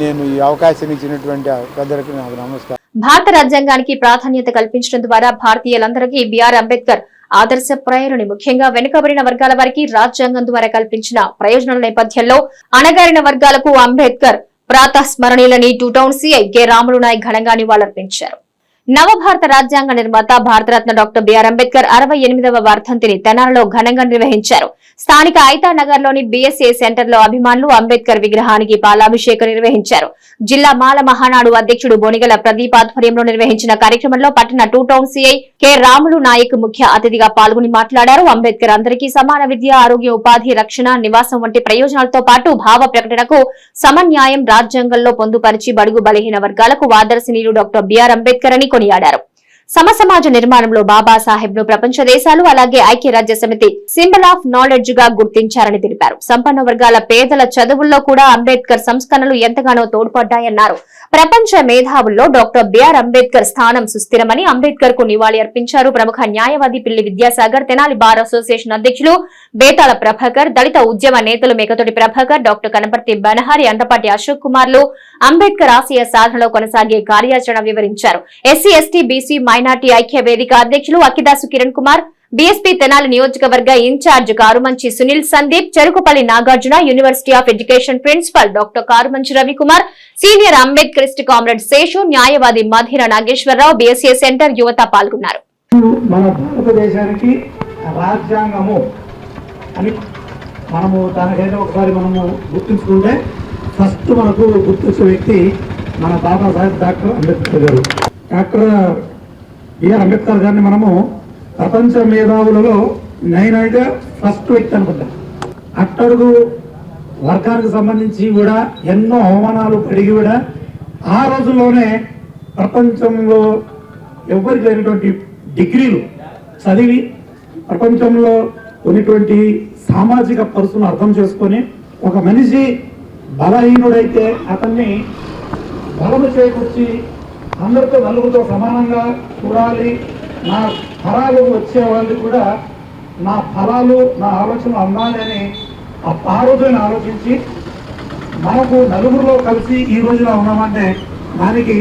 నేను ఈ అవకాశం ఇచ్చినటువంటి పెద్దలకు నాకు నమస్కారం. భారత రాజ్యాంగానికి ప్రాధాన్యత కల్పించడం ద్వారా భారతీయులందరికీ బిఆర్ అంబేద్కర్ ఆదర్శప్రాయులని, ముఖ్యంగా వెనుకబడిన వర్గాల వారికి రాజ్యాంగం ద్వారా కల్పించిన ప్రయోజనాల నేపథ్యంలో అణగారిన వర్గాలకు అంబేద్కర్ ప్రాతస్మరణీయులని two town CI K Ramulu Naik ఘనంగా నివాళులర్పించారు. నవభారత రాజ్యాంగ నిర్మాత భారతరత్న డాక్టర్ బిఆర్ అంబేద్కర్ 68వ వర్ధంతిని తెనాలిలో ఘనంగా నిర్వహించారు. స్థానిక ఐతానగర్ లోని బీఎస్ఏ సెంటర్ లో అభిమానులు అంబేద్కర్ విగ్రహానికి పాలాభిషేకం నిర్వహించారు. జిల్లా మాల మహానాడు అధ్యక్షుడు బొనిగల ప్రదీప్ ఆధ్వర్యంలో నిర్వహించిన కార్యక్రమంలో పట్టణ 2 town CI K Ramulu Naik ముఖ్య అతిథిగా పాల్గొని మాట్లాడారు. అంబేద్కర్ అందరికీ సమాన విద్య, ఆరోగ్య, ఉపాధి, రక్షణ, నివాసం వంటి ప్రయోజనాలతో పాటు భావ ప్రకటనకు సమన్యాయం రాజ్యాంగంలో పొందుపరిచి బడుగు బలహీన వర్గాలకు ఆదర్శనీయులు డాక్టర్ బిఆర్ అంబేద్కర్ అని కొనియాడారు. సమసమాజ నిర్మాణంలో బాబాసాహెబ్ ను ప్రపంచ దేశాలు అలాగే ఐక్యరాజ్య సమితి సింబల్ ఆఫ్ నాలెడ్జ్ గా గుర్తించారని తెలిపారు. సంపన్న వర్గాల పేదల చదువుల్లో కూడా అంబేద్కర్ సంస్కరణలు ఎంతగానో తోడ్పడ్డాయన్నారు. ప్రపంచ మేధావుల్లో డాక్టర్ బిఆర్ అంబేద్కర్ స్థానం సుస్థిరమని అంబేద్కర్ కు నివాళి అర్పించారు. ప్రముఖ న్యాయవాది పిల్లి విద్యాసాగర్, తెనాలి బార్ అసోసియేషన్ అధ్యక్షులు బేతాళ ప్రభాకర్, దళిత ఉద్యమ నేతలు మేకతోటి ప్రభాకర్, డాక్టర్ కనపర్తి బనహారి, అండపాటి అశోక్ కుమార్లు అంబేద్కర్ ఆశయ సాధనలో కొనసాగే కార్యాచరణ వివరించారు. ఎస్సీ, ఎస్టీ, బీసీ, మైనార్టీ ఐక్య వేదిక అధ్యక్షులు అక్కిదాసు కిరణ్ కుమార్, బీఎస్పీ తెనాలి నియోజకవర్గ incharge Karumanchi Sunil Sandeep, Cherukupalli Nagarjuna, university of education principal doctor Karumanchi Ravikumar, senior Ambedkarist comrade Seshu, న్యాయవాది మధిర నాగేశ్వరరావు, బీఎస్ఏ సెంటర్ యువత పాల్గొన్నారు. మన భారతదేశానికి రాజ్యాంగము అని మనము దానికైతే ఒకసారి మనము గుర్తుంచుకుంటే ఫస్ట్ మనకు గుర్తొచ్చే వ్యక్తి మన బాబాసాహెబ్ డాక్టర్ అంబేద్కర్ గారు. డాక్టర్ బిఆర్ అంబేద్కర్ గారిని మనము ప్రపంచ మేధావులలో నేనైతే ఫస్ట్ వ్యక్తి అనుకుంటా. అట్టడుగు వర్గానికి సంబంధించి కూడా ఎన్నో అవమానాలు పడిగి కూడా ఆ రోజుల్లోనే ప్రపంచంలో ఎవరికి లేనటువంటి డిగ్రీలు చదివి ప్రపంచంలో ఉన్నటువంటి సామాజిక పరిస్థితులను అర్థం చేసుకొని ఒక మనిషి బలహీనుడైతే అతన్ని బలము చేకూర్చి అందరితో నలుగురితో సమానంగా చూడాలి, నా ఫలాలు వచ్చే వాళ్ళు కూడా నా ఫలాలు నా ఆలోచనలు అందాలి అని ఆ రోజున ఆలోచించి మనకు నలుగురిలో కలిసి ఈ రోజులో ఉన్నామంటే దానికి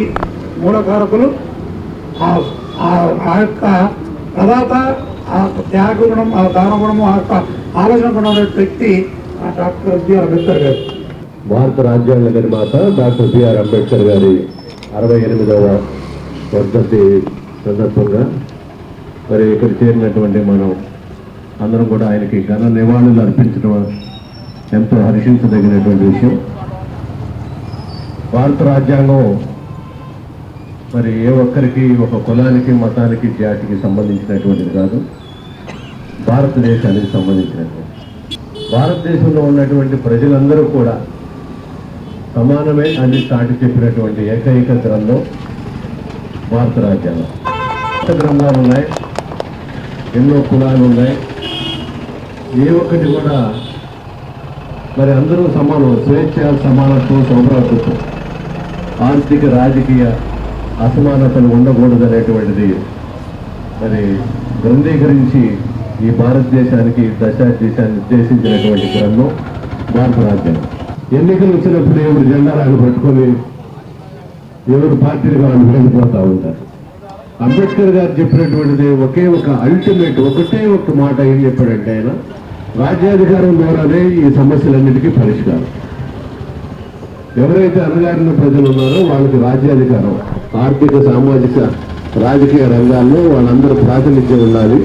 మూలకారకులు ఆ యొక్క ప్రదాత, ఆ త్యాగ గుణం, ఆ దాన గుణము, ఆ యొక్క ఆలోచన గుణం వ్యక్తి డాక్టర్ బిఆర్ అంబేద్కర్ గారు. భారత రాజ్యాంగ నిర్మాత డాక్టర్ బిఆర్ అంబేద్కర్ గారి 68వ వర్ధంతి సందర్భంగా మరి ఇక్కడ చేరినటువంటి మనం అందరం కూడా ఆయనకి ఘన నివాళులు అర్పించడం ఎంతో హర్షించదగినటువంటి విషయం. భారత రాజ్యాంగం మరి ఏ ఒక్కరికి, ఒక కులానికి, మతానికి, జాతికి సంబంధించినటువంటిది కాదు, భారతదేశానికి సంబంధించినటువంటి. భారతదేశంలో ఉన్నటువంటి ప్రజలందరూ కూడా సమానమే అని చాటి చెప్పినటువంటి ఏకైక గ్రంథం భారత రాజ్యాంగం. గ్రంథాలు ఉన్నాయి, ఎన్నో కులాలు ఉన్నాయి, ఏ ఒక్కటి కూడా మరి అందరూ సమానం, స్వేచ్ఛ, సమానత్వం, సౌభ్రాతృత్వం, ఆర్థిక రాజకీయ అసమానతలు ఉండకూడదు అనేటువంటిది మరి గ్రంథీకరించి ఈ భారతదేశానికి దశాదేశాన్ని ఉద్దేశించినటువంటి గ్రంథం భారత రాజ్యాంగం. ఎన్నికలు వచ్చినప్పుడు ఎవరు జెండాలను పట్టుకొని ఎవరు పార్టీలు వాళ్ళు వెళ్ళిపోతూ ఉంటారు. అంబేద్కర్ గారు చెప్పినటువంటిది ఒకే ఒక అల్టిమేట్, ఒకటే ఒక మాట ఏం చెప్పాడంటే ఆయన రాజ్యాధికారం ద్వారానే ఈ సమస్యలన్నిటికీ పరిష్కారం. ఎవరైతే అణగారిన ప్రజలు ఉన్నారో వాళ్ళకి రాజ్యాధికారం, ఆర్థిక, సామాజిక, రాజకీయ రంగాల్లో వాళ్ళందరూ ప్రాతినిధ్యం ఉండాలి.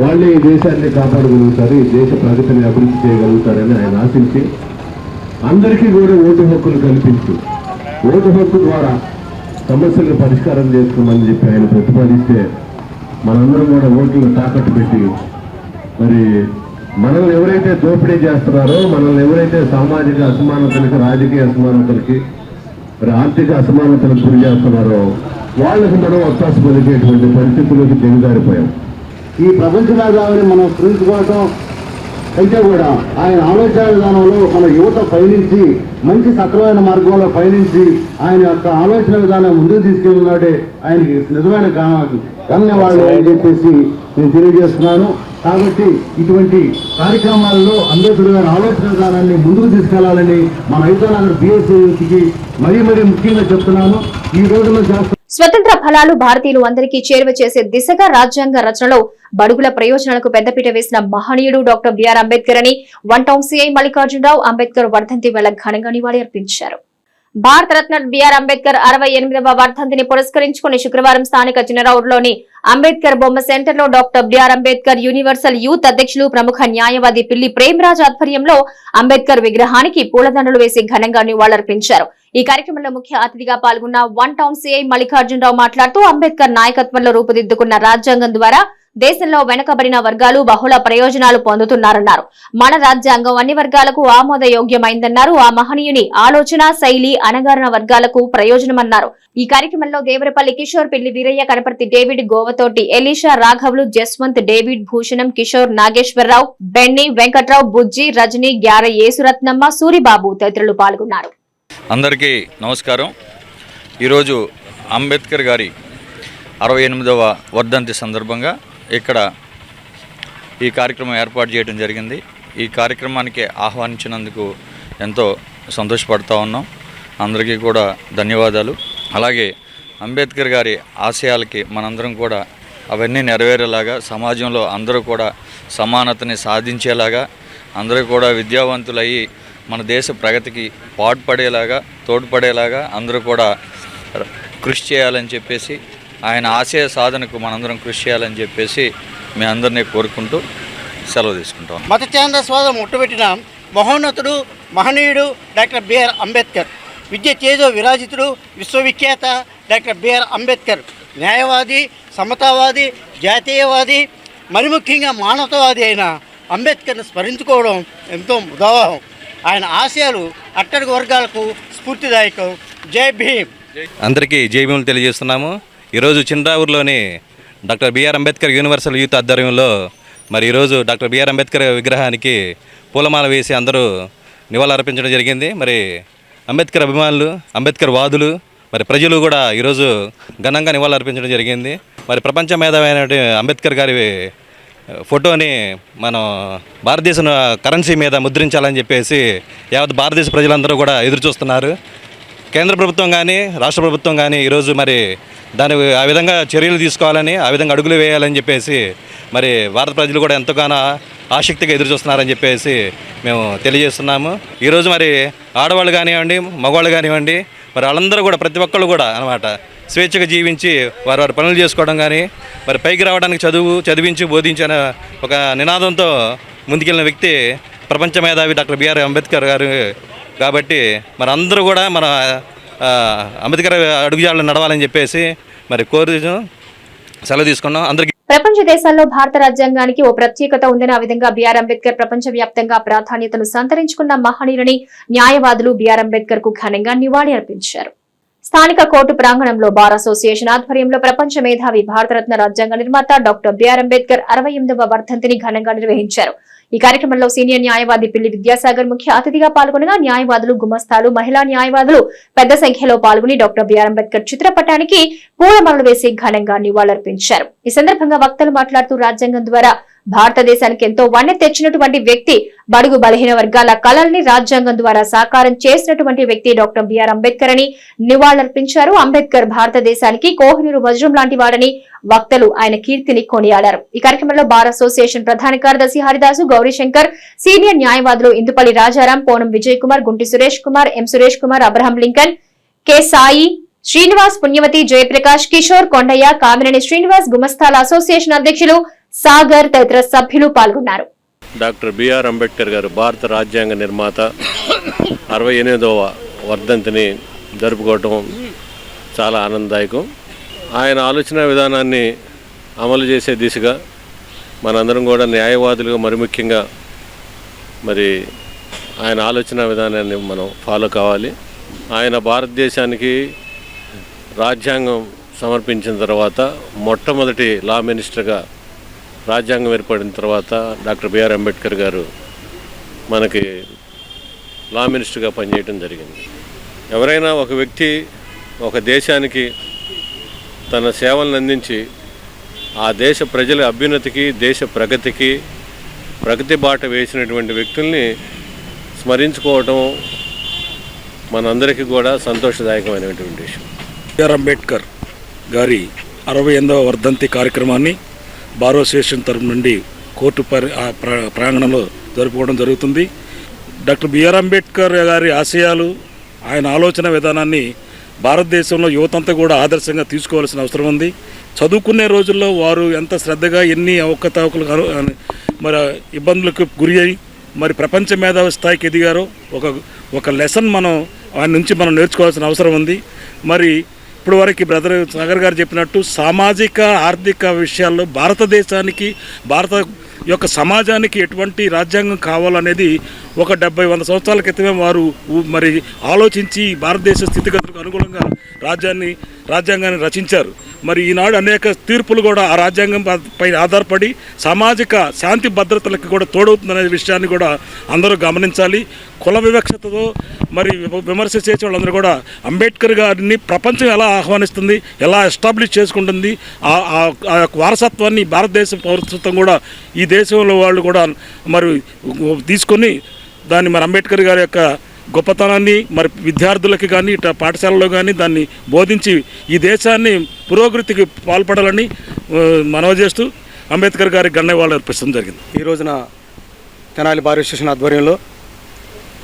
వాళ్ళే ఈ దేశాన్ని కాపాడగలుగుతారు, ఈ దేశ ప్రగతిని అభివృద్ధి చేయగలుగుతారని ఆయన ఆశించి అందరికీ కూడా ఓటు హక్కులు కల్పించి ఓటు హక్కు ద్వారా సమస్యలను పరిష్కారం చేసుకోమని చెప్పి ఆయన ప్రతిపాదిస్తే మనందరం కూడా ఓట్లు తాకట్టు పెట్టి మరి మనల్ని ఎవరైతే దోపిడీ చేస్తున్నారో, మనల్ని ఎవరైతే సామాజిక అసమానతలకి, రాజకీయ అసమానతలకి, మరి ఆర్థిక అసమానతలకు గురి చేస్తున్నారో వాళ్ళకి మనం ఒత్తాసు పలికేటువంటి పరిస్థితుల్లోకి దిగజారిపోయాం. ఈ ప్రపంచ మేధావిని మనం స్మరించుకోవటం అయితే కూడా ఆయన ఆలోచన విధానంలో మన యువత పయనించి మంచి సక్రమైన మార్గంలో పయనించి ఆయన యొక్క ఆలోచన విధానం ముందుకు తీసుకెళ్ళినాడే ఆయనకి నిజమైన ధన్యవాదాలు అని చెప్పేసి నేను తెలియజేస్తున్నాను. కాబట్టి ఇటువంటి కార్యక్రమాల్లో అంబేద్కర్ గారి ఆలోచన విధానాన్ని ముందుకు తీసుకెళ్లాలని మన ఐతానగర్ బీఎస్ఏకి మరీ ముఖ్యంగా చెప్తున్నాను. ఈ రోజుల్లో స్వతంత్ర ఫలాలు భారతీయులు అందరికీ చేరువ చేసే దిశగా రాజ్యాంగ రచనలో బడుగుల ప్రయోజనాలకు పెద్దపీట వేసిన మహనీయుడు డాక్టర్ బిఆర్ అంబేద్కర్ అని 1 టౌన్ సీఐ మల్లికార్జునరావు అంబేద్కర్ వర్ధంతి వేళ ఘనంగా నివాళి అర్పించారు. భారతరత్న బిఆర్ అంబేద్కర్ 68వ వర్ధంతిని పురస్కరించుకుని శుక్రవారం స్థానిక చిన్నరౌడ్లోని అంబేద్కర్ బొమ్మ సెంటర్లో doctor BR Ambedkar universal youth అధ్యక్షులు ప్రముఖ న్యాయవాది పిల్లి ప్రేమరాజ్ ఆధ్వర్యంలో అంబేద్కర్ విగ్రహానికి పూలదండలు వేసి ఘనంగా నివాళులర్పించారు. ఈ కార్యక్రమంలో ముఖ్య అతిథిగా పాల్గొన్న వన్ టౌన్ సిఐ మల్లికార్జునరావు మాట్లాడుతూ అంబేద్కర్ నాయకత్వంలో రూపుదిద్దుకున్న రాజ్యాంగం ద్వారా దేశంలో వెనుకబడిన వర్గాలు బహుళ ప్రయోజనాలు పొందుతున్నారన్నారు. మన రాజ్యాంగం అన్ని వర్గాలకు ఆమోదయోగ్యమైందన్నారు. ఆ మహనీయుని ఆలోచన శైలి అణగారిన వర్గాలకు ప్రయోజనమన్నారు. ఈ కార్యక్రమంలో దేవరపల్లి కిషోర్, పిల్లి వీరయ్య, కనపర్తి డేవిడ్, గోవతోటి ఎలీషా, రాఘవులు, జస్వంత్, డేవిడ్, భూషణం, కిషోర్, నాగేశ్వరరావు, బెన్ని, వెంకట్రావు, బుజ్జి, రజని, గ్యార, యేసురత్నమ్మ, సూరిబాబు తదితరులు పాల్గొన్నారు. అందరికీ నమస్కారం. ఈరోజు అంబేద్కర్ గారి 68వ వర్ధంతి సందర్భంగా ఇక్కడ ఈ కార్యక్రమం ఏర్పాటు చేయడం జరిగింది. ఈ కార్యక్రమానికి ఆహ్వానించినందుకు ఎంతో సంతోషపడుతూ ఉన్నాం. అందరికీ కూడా ధన్యవాదాలు. అలాగే అంబేద్కర్ గారి ఆశయాలకి మనందరం కూడా అవన్నీ నెరవేరేలాగా, సమాజంలో అందరూ కూడా సమానతని సాధించేలాగా, అందరూ కూడా విద్యావంతులయ్యి మన దేశ ప్రగతికి తోడ్పడేలాగా అందరూ కూడా కృషి చేయాలని చెప్పేసి, ఆయన ఆశయ సాధనకు మనందరం కృషి చేయాలని చెప్పేసి మీ అందరినీ కోరుకుంటూ సెలవు తీసుకుంటాం. మత కేంద్ర స్వాదం ముట్టబెట్టిన మహోన్నతుడు, మహనీయుడు డాక్టర్ బిఆర్ అంబేద్కర్. విద్య చేజో విరాజితుడు, విశ్వవిఖ్యాత డాక్టర్ బిఆర్ అంబేద్కర్ న్యాయవాది, సమతావాది, జాతీయవాది, మరి ముఖ్యంగా మానవతావాది అయిన అంబేద్కర్ని స్మరించుకోవడం ఎంతో ముదావహం. ఆయన ఆశయాలు అట్టడుగు వర్గాలకు స్ఫూర్తిదాయకం. జై భీమ్. అందరికీ జై భీములు తెలియజేస్తున్నాము. ఈరోజు చిన్నరావూరులోని doctor BR Ambedkar universal youth ఆధ్వర్యంలో మరి ఈరోజు డాక్టర్ బిఆర్ అంబేద్కర్ విగ్రహానికి పూలమాల వేసి అందరూ నివాళులర్పించడం జరిగింది. మరి అంబేద్కర్ అభిమానులు, అంబేద్కర్ వాదులు, మరి ప్రజలు కూడా ఈరోజు ఘనంగా నివాళులర్పించడం జరిగింది. మరి ప్రపంచ మేధావి అయిన అంబేద్కర్ గారి ఫోటోని మనం భారతదేశ కరెన్సీ మీద ముద్రించాలని చెప్పేసి యావత్ భారతదేశ ప్రజలందరూ కూడా ఎదురు చూస్తున్నారు. కేంద్ర ప్రభుత్వం కానీ రాష్ట్ర ప్రభుత్వం కానీ ఈరోజు మరి దాని ఆ విధంగా చర్యలు తీసుకోవాలని, ఆ విధంగా అడుగులు వేయాలని చెప్పేసి మరి భారత ప్రజలు కూడా ఎంతగానో ఆసక్తిగా ఎదురు చూస్తున్నారని చెప్పేసి మేము తెలియజేస్తున్నాము. ఈరోజు మరి ఆడవాళ్ళు కానివ్వండి, మగవాళ్ళు కానివ్వండి, మరి వాళ్ళందరూ కూడా ప్రతి ఒక్కళ్ళు కూడా అన్నమాట స్వేచ్ఛగా జీవించి వారి పనులు చేసుకోవడం కానీ, మరి పైకి రావడానికి చదివించి బోధించిన ఒక నినాదంతో ముందుకెళ్ళిన వ్యక్తి ప్రపంచ మేధావి డాక్టర్ బిఆర్ అంబేద్కర్ గారు. కాబట్టి మరి అందరూ కూడా మన అంబేద్కర్ అడుగుజాడలు నడవాలని చెప్పేసి మరి కోరి సెలవు తీసుకున్నాం. అందరికీ ప్రపంచ దేశాల్లో భారత రాజ్యాంగానికి ఓ ప్రత్యేకత ఉందని, ఆ విధంగా బిఆర్ అంబేద్కర్ ప్రపంచ వ్యాప్తంగా ప్రాధాన్యతను సంతరించుకున్న మహనీయులని న్యాయవాదులు బిఆర్ అంబేద్కర్ కు ఘనంగా నివాళి అర్పించారు. స్థానిక కోర్టు ప్రాంగణంలో బార్ అసోసియేషన్ ఆధ్వర్యంలో ప్రపంచ మేధావి, భారతరత్న రాజ్యాంగ నిర్మాత డాక్టర్ బిఆర్ అంబేద్కర్ 68వ వర్ధంతిని ఘనంగా నిర్వహించారు. ఈ కార్యక్రమంలో సీనియర్ న్యాయవాది పిల్లి విద్యాసాగర్ ముఖ్య అతిథిగా పాల్గొనగా న్యాయవాదులు, గుమస్తాలు, మహిళా న్యాయవాదులు పెద్ద సంఖ్యలో పాల్గొని డాక్టర్ బిఆర్ అంబేద్కర్ చిత్రపటానికి పూలమాలలు వేసి ఘనంగా నివాళులర్పించారు. ఈ సందర్భంగా వక్తలు మాట్లాడుతూ రాజ్యాంగం ద్వారా భారతదేశానికి ఎంతో వన్నె తెచ్చినటువంటి వ్యక్తి, బడుగు బలహీన వర్గాల కలల్ని రాజ్యాంగం ద్వారా సాకారం చేసినటువంటి వ్యక్తి డాక్టర్ బిఆర్ అంబేద్కర్ అని నివాళులర్పించారు. అంబేద్కర్ భారతదేశానికి కోహినూరు వజ్రం లాంటి వాడని వక్తలు ఆయన కీర్తిని కొనియాడారు. ఈ కార్యక్రమంలో బార్ అసోసియేషన్ ప్రధాన కార్యదర్శి హరిదాసు, గౌరీశంకర్, సీనియర్ న్యాయవాదులు Indupalli Rajaram, Ponam Vijay Kumar, Gunti Suresh Kumar, M Suresh Kumar, Abraham Lincoln, K Sai, Srinivas, Punyavathi, Jayaprakash, Kishore, Kondaiah, Kamineni Srinivas, గుమస్తాల అసోసియేషన్ అధ్యక్షులు సాగర్ తదితర సభ్యులు పాల్గొన్నారు. డాక్టర్ బిఆర్ అంబేద్కర్ గారు భారత రాజ్యాంగ నిర్మాత 68వ వర్ధంతిని జరుపుకోవటం చాలా ఆనందదాయకం. ఆయన ఆలోచన విధానాన్ని అమలు చేసే దిశగా మనందరం కూడా న్యాయవాదులుగా మరి ముఖ్యంగా మరి ఆయన ఆలోచన విధానాన్ని మనం ఫాలో కావాలి. ఆయన భారతదేశానికి రాజ్యాంగం సమర్పించిన తర్వాత మొట్టమొదటి లా మినిస్టర్గా రాజ్యాంగం ఏర్పడిన తర్వాత డాక్టర్ బిఆర్ అంబేద్కర్ గారు మనకి లా మినిస్టర్గా పనిచేయడం జరిగింది. ఎవరైనా ఒక వ్యక్తి ఒక దేశానికి తన సేవలను అందించి ఆ దేశ ప్రజల అభ్యున్నతికి, దేశ ప్రగతికి ప్రగతి బాట వేసినటువంటి వ్యక్తుల్ని స్మరించుకోవటం మనందరికీ కూడా సంతోషదాయకమైనటువంటి విషయం. బిఆర్ అంబేద్కర్ గారి 68వ వర్ధంతి కార్యక్రమాన్ని బార్ అసోసియేషన్ తరఫు నుండి కోర్టు ప్రాంగణంలో జరుపుకోవడం జరుగుతుంది. డాక్టర్ బిఆర్ అంబేద్కర్ గారి ఆశయాలు, ఆయన ఆలోచన విధానాన్ని భారతదేశంలో యువతంతా కూడా ఆదర్శంగా తీసుకోవాల్సిన అవసరం ఉంది. చదువుకునే రోజుల్లో వారు ఎంత శ్రద్ధగా ఎన్ని అవకతవకలు మరి ఇబ్బందులకు గురి అయి మరి ప్రపంచ మేధావి స్థాయికి ఎదిగారో ఒక లెసన్ ఆయన నుంచి మనం నేర్చుకోవాల్సిన అవసరం ఉంది. మరి ఇప్పుడు వరకు బ్రదర్ సాగర్ గారు చెప్పినట్టు సామాజిక ఆర్థిక విషయాల్లో భారతదేశానికి భారత యొక్క సమాజానికి ఎటువంటి రాజ్యాంగం కావాలనేది ఒక 70-100 సంవత్సరాల క్రితమే వారు మరి ఆలోచించి భారతదేశ స్థితిగతులకు అనుగుణంగా రాజ్యాంగాన్ని రచించారు. మరి ఈనాడు అనేక తీర్పులు కూడా ఆ రాజ్యాంగం పై ఆధారపడి సామాజిక శాంతి భద్రతలకు కూడా తోడవుతుందనే విషయాన్ని కూడా అందరూ గమనించాలి. కుల వివక్షతతో మరి విమర్శ చేసే వాళ్ళందరూ కూడా అంబేద్కర్ గారిని ప్రపంచం ఎలా ఆహ్వానిస్తుంది, ఎలా ఎస్టాబ్లిష్ చేసుకుంటుంది, ఆ వారసత్వాన్ని భారతదేశ పౌరసత్వం కూడా ఈ దేశంలో వాళ్ళు కూడా మరి తీసుకొని దాన్ని మరి అంబేద్కర్ గారి యొక్క గొప్పతనాన్ని మరి విద్యార్థులకి కానీ ఇట్లా పాఠశాలలో కానీ దాన్ని బోధించి ఈ దేశాన్ని పురోగతికి పాల్పడాలని మనవి చేస్తూ అంబేద్కర్ గారికి ఘననివాళులు అర్పించడం జరిగింది. ఈ రోజున తెనాలి బార్ అసోసియేషన్ ఆధ్వర్యంలో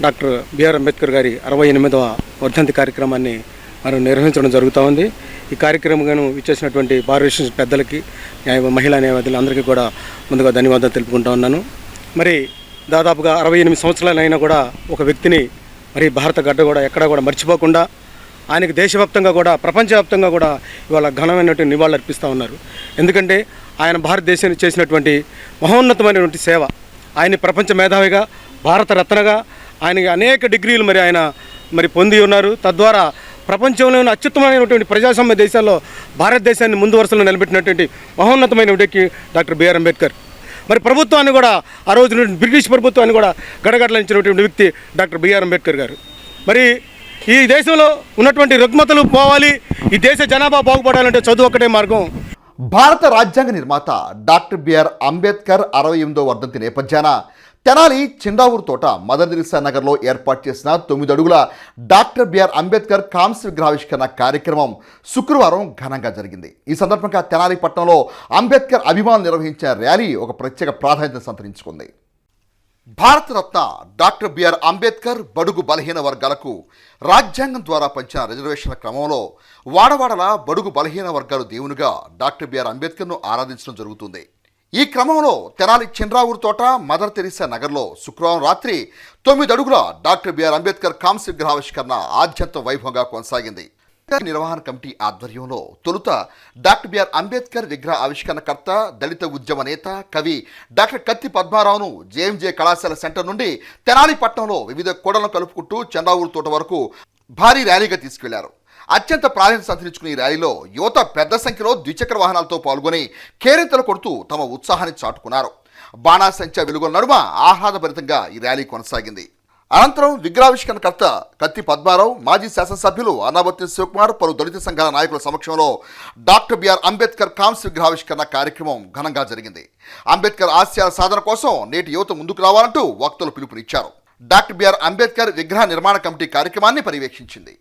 డాక్టర్ బిఆర్ అంబేద్కర్ గారి 68వ వర్ధంతి కార్యక్రమాన్ని మనం నిర్వహించడం జరుగుతూ ఉంది. ఈ కార్యక్రమం ఇచ్చేసినటువంటి బార్ అసోసియేషన్ పెద్దలకి మహిళా న్యాయవాదులందరికీ కూడా ముందుగా ధన్యవాదాలు తెలుపుకుంటూ ఉన్నాను. మరి దాదాపుగా 68 సంవత్సరాలైనా కూడా ఒక వ్యక్తిని మరి భారత గడ్డ కూడా ఎక్కడా కూడా మర్చిపోకుండా ఆయనకి దేశవ్యాప్తంగా కూడా ప్రపంచవ్యాప్తంగా కూడా ఇవాళ ఘనమైనటువంటి నివాళులు అర్పిస్తూ ఉన్నారు. ఎందుకంటే ఆయన భారతదేశానికి చేసినటువంటి మహోన్నతమైనటువంటి సేవ, ఆయన ప్రపంచ మేధావిగా భారత రత్నగా ఆయనకి అనేక డిగ్రీలు మరి ఆయన పొంది ఉన్నారు. తద్వారా ప్రపంచంలోని అత్యుత్తమైనటువంటి ప్రజాస్వామ్య దేశాల్లో భారతదేశాన్ని ముందు వరుసలో నిలబెట్టినటువంటి మహోన్నతమైన వ్యక్తి డాక్టర్ బిఆర్ అంబేద్కర్. మరి ప్రభుత్వాన్ని కూడా ఆ రోజు బ్రిటిష్ ప్రభుత్వాన్ని కూడా గడగడలించినటువంటి వ్యక్తి డాక్టర్ బిఆర్ అంబేద్కర్ గారు. మరి ఈ దేశంలో ఉన్నటువంటి రుగ్మతలు పోవాలి, ఈ దేశ జనాభా బాగుపడాలంటే చదువు ఒక్కటే మార్గం. భారత రాజ్యాంగ నిర్మాత డాక్టర్ బిఆర్ అంబేద్కర్ 68వ వర్ధంతి నేపథ్యాన తెనాలి చిండావూరు తోట మదర్ తెరిసా నగర్లో ఏర్పాటు చేసిన 9 అడుగుల డాక్టర్ బిఆర్ అంబేద్కర్ కాంస్య విగ్రహావిష్కరణ కార్యక్రమం శుక్రవారం ఘనంగా జరిగింది. ఈ సందర్భంగా తెనాలి పట్టణంలో అంబేద్కర్ అభిమానులు నిర్వహించిన ర్యాలీ ఒక ప్రత్యేక ప్రాధాన్యత సంతరించుకుంది. భారతరత్న డాక్టర్ బిఆర్ అంబేద్కర్ బడుగు బలహీన వర్గాలకు రాజ్యాంగం ద్వారా పంచిన రిజర్వేషన్ల క్రమంలో వాడవాడలా బడుగు బలహీన వర్గాలు దేవునిగా డాక్టర్ బిఆర్ అంబేద్కర్ను ఆరాధించడం జరుగుతుంది. ఈ క్రమంలో తెనాలి చిండ్రావూరు తోట మదర్ తెరిసా నగర్లో శుక్రవారం రాత్రి 9 అడుగుల డాక్టర్ బిఆర్ అంబేద్కర్ కాంస్య విగ్రహావిష్కరణ ఆద్యంత వైభవంగా కొనసాగింది. నిర్వహణ కమిటీ ఆధ్వర్యంలో తొలుత డాక్టర్ బిఆర్ అంబేద్కర్ విగ్రహ ఆవిష్కరణకర్త, దళిత ఉద్యమ నేత, కవి డాక్టర్ కత్తి పద్మారావును జేఎంజే కళాశాల సెంటర్ నుండి తెనాలి పట్టణంలో వివిధ కూడలను కలుపుకుంటూ చండావూరు తోట వరకు భారీ ర్యాలీగా తీసుకెళ్లారు. అత్యంత ప్రాధాన్యత సంతరించుకున్న ఈ ర్యాలీలో యువత పెద్ద సంఖ్యలో ద్విచక్ర వాహనాలతో పాల్గొని కేరింతలు కొడుతూ తమ ఉత్సాహాన్ని చాటుకున్నారు. బాణాసంచా వెలుగుల నడుమ ఆహ్లాదభరితంగా ఈ ర్యాలీ కొనసాగింది. అనంతరం విగ్రహావిష్కరణకర్త కత్తి పద్మారావు, మాజీ శాసనసభ్యులు అన్నాబత్తి శివకుమార్, పలు దళిత సంఘాల నాయకుల సమక్షంలో డాక్టర్ బిఆర్ అంబేద్కర్ కాంస్య విగ్రహావిష్కరణ కార్యక్రమం ఘనంగా జరిగింది. అంబేద్కర్ ఆశయాల సాధన కోసం నేటి యువత ముందుకు రావాలంటూ వక్తలు పిలుపునిచ్చారు. డాక్టర్ బిఆర్ అంబేద్కర్ విగ్రహ నిర్మాణ కమిటీ కార్యక్రమాన్ని పర్యవేక్షించింది.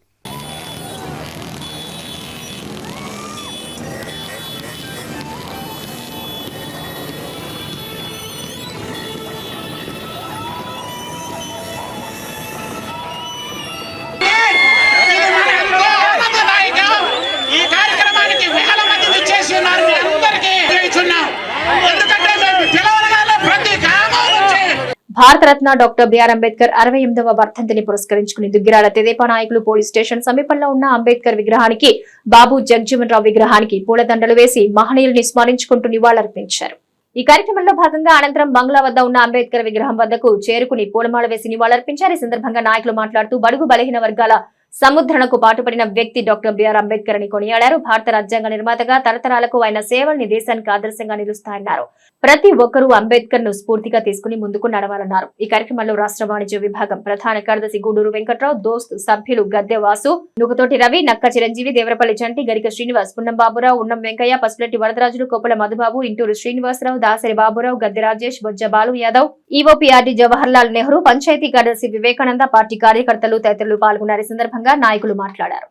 భారతరత్న డాక్టర్ బిఆర్ అంబేద్కర్ 68వ వర్ధంతిని పురస్కరించుకుని దుగ్గిరాల తెదేపా నాయకులు పోలీస్ స్టేషన్ సమీపంలో ఉన్న అంబేద్కర్ విగ్రహానికి, బాబు జగజీవన్ రావు విగ్రహానికి పూలదండలు వేసి మహనీయుల్ని స్మరించుకుంటూ నివాళులర్పించారు. ఈ కార్యక్రమంలో భాగంగా అనంతరం బంగ్లా వద్ద ఉన్న అంబేద్కర్ విగ్రహం వద్దకు చేరుకుని పూలమాల వేసి నివాళులర్పించారు. ఈ సందర్భంగా నాయకులు మాట్లాడుతూ బడుగు బలహీన వర్గాల సముద్రణకు పాటుపడిన వ్యక్తి డాక్టర్ బిఆర్ అంబేద్కర్ అని కొనియాడారు. భారత రాజ్యాంగ నిర్మాతగా తరతరాలకు ఆయన సేవల్ని దేశానికి ఆదర్శంగా నిలుస్తాయన్నారు. ప్రతి ఒక్కరూ అంబేద్కర్ ను స్ఫూర్తిగా తీసుకుని ముందుకు నడవాలన్నారు. ఈ కార్యక్రమంలో రాష్ట్ర వాణిజ్య విభాగం ప్రధాన కార్యదర్శి గూడూరు వెంకట్రావు, దోస్త్ సభ్యులు గద్దె వాసు, నుకతోటి రవి, నక్క చిరంజీవి, దేవరపల్లి చంటి, గరిక శ్రీనివాస్, పున్నం బాబురావు, ఉన్నం వెంకయ్య, పసుపులెట్టి వరదరాజులు, కొప్పల మధుబాబు, ఇంటూరు శ్రీనివాసరావు, దాసరి బాబురావు, గద్దె రాజేష్, బొజ్జ బాలు యాదవ్, ఈఓపీఆర్డీ జవహర్లాల్ నెహ్రూ, పంచాయతీ కార్యదర్శి వివేకానంద, పార్టీ కార్యకర్తలు తదితరులు పాల్గొన్నారు. ఈ సందర్భంగా నాయకులు మాట్లాడారు.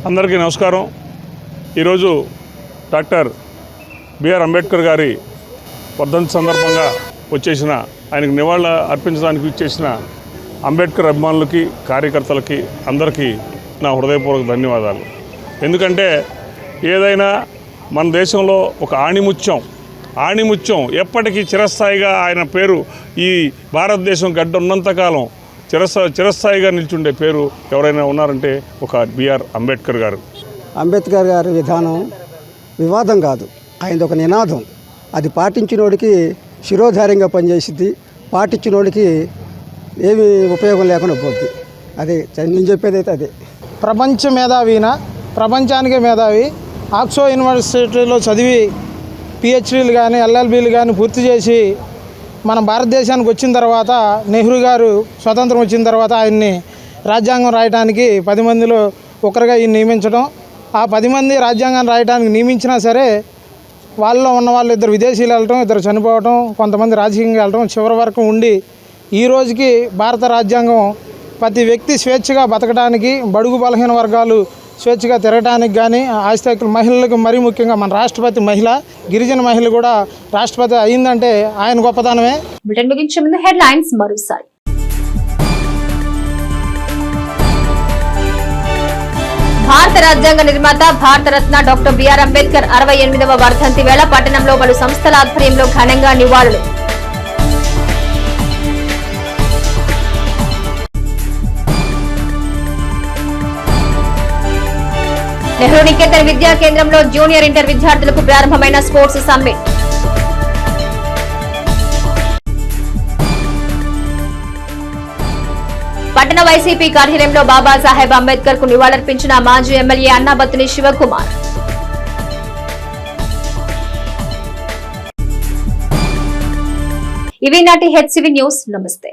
అందరికీ నమస్కారం. ఈరోజు డాక్టర్ బిఆర్ అంబేద్కర్ గారి వర్ధంతి సందర్భంగా వచ్చేసిన, ఆయనకు నివాళులు అర్పించడానికి వచ్చేసిన అంబేద్కర్ అభిమానులకి, కార్యకర్తలకి అందరికీ నా హృదయపూర్వక ధన్యవాదాలు. ఎందుకంటే ఏదైనా మన దేశంలో ఒక ఆణిముత్యం ఎప్పటికీ చిరస్థాయిగా ఆయన పేరు ఈ భారతదేశం గడ్డ ఉన్నంతకాలం చిరస్థాయిగా నిల్చుండే పేరు ఎవరైనా ఉన్నారంటే ఒక బిఆర్ అంబేద్కర్ గారు. అంబేద్కర్ గారి విధానం వివాదం కాదు, ఆయనది ఒక నినాదం. అది పాటించినోడికి శిరోధార్యంగా పనిచేసిద్ది, పాటించినోడికి ఏమి ఉపయోగం లేకుండా పోద్ది. అదే నేను చెప్పేది అయితే అదే. ప్రపంచ మేధావిన ప్రపంచానికే మేధావి. ఆక్స్ఫో యూనివర్సిటీలో చదివి పిహెచ్డీలు కానీ ఎల్ఎల్బీలు కానీ పూర్తి చేసి మన భారతదేశానికి వచ్చిన తర్వాత నెహ్రూ గారు స్వతంత్రం వచ్చిన తర్వాత ఆయన్ని రాజ్యాంగం రాయడానికి 10 మందిలో ఒకరుగా ఈయన నియమించడం. ఆ 10 మంది రాజ్యాంగాన్ని రాయడానికి నియమించినా సరే వాళ్ళలో ఉన్న వాళ్ళు 2 విదేశీయులు వెళ్ళటం, 2 చనిపోవటం, కొంతమంది రాజకీయంగా వెళ్ళటం, చివరి వరకు ఉండి ఈ రోజుకి భారత రాజ్యాంగం ప్రతి వ్యక్తి స్వేచ్ఛగా బతకడానికి, బడుగు బలహీన వర్గాలు స్వేచ్ఛగా తిరగడానికి కానీ, ఆస్తికులు మహిళలకు మరీ ముఖ్యంగా మన రాష్ట్రపతి మహిళ, గిరిజన మహిళ కూడా రాష్ట్రపతి అయిందంటే ఆయన గొప్పతనమే. బ్రిటన్ ముగించే ముందు హెడ్లైన్స్ మరోసారి. భారత రాజ్యాంగ నిర్మాత భారతరత్న డాక్టర్ బిఆర్ అంబేద్కర్ 68వ వర్ధంతి వేళ పట్టణంలో పలు సంస్థల ఆధ్వర్యంలో ఘనంగా నివాళులు. నెహ్రూ నికేతన్ విద్యా కేంద్రంలో జూనియర్ ఇంటర్ విద్యార్థులకు ప్రారంభమైన స్పోర్ట్స్ సమ్మిట్. పట్టణ వైసీపీ కార్యాలయంలో బాబాసాహెబ్ అంబేద్కర్ కు నివాళులర్పించిన మాజీ ఎమ్మెల్యే అన్నాబత్తుని శివకుమార్. ఇవి నాటి హెచ్సివి న్యూస్. నమస్తే.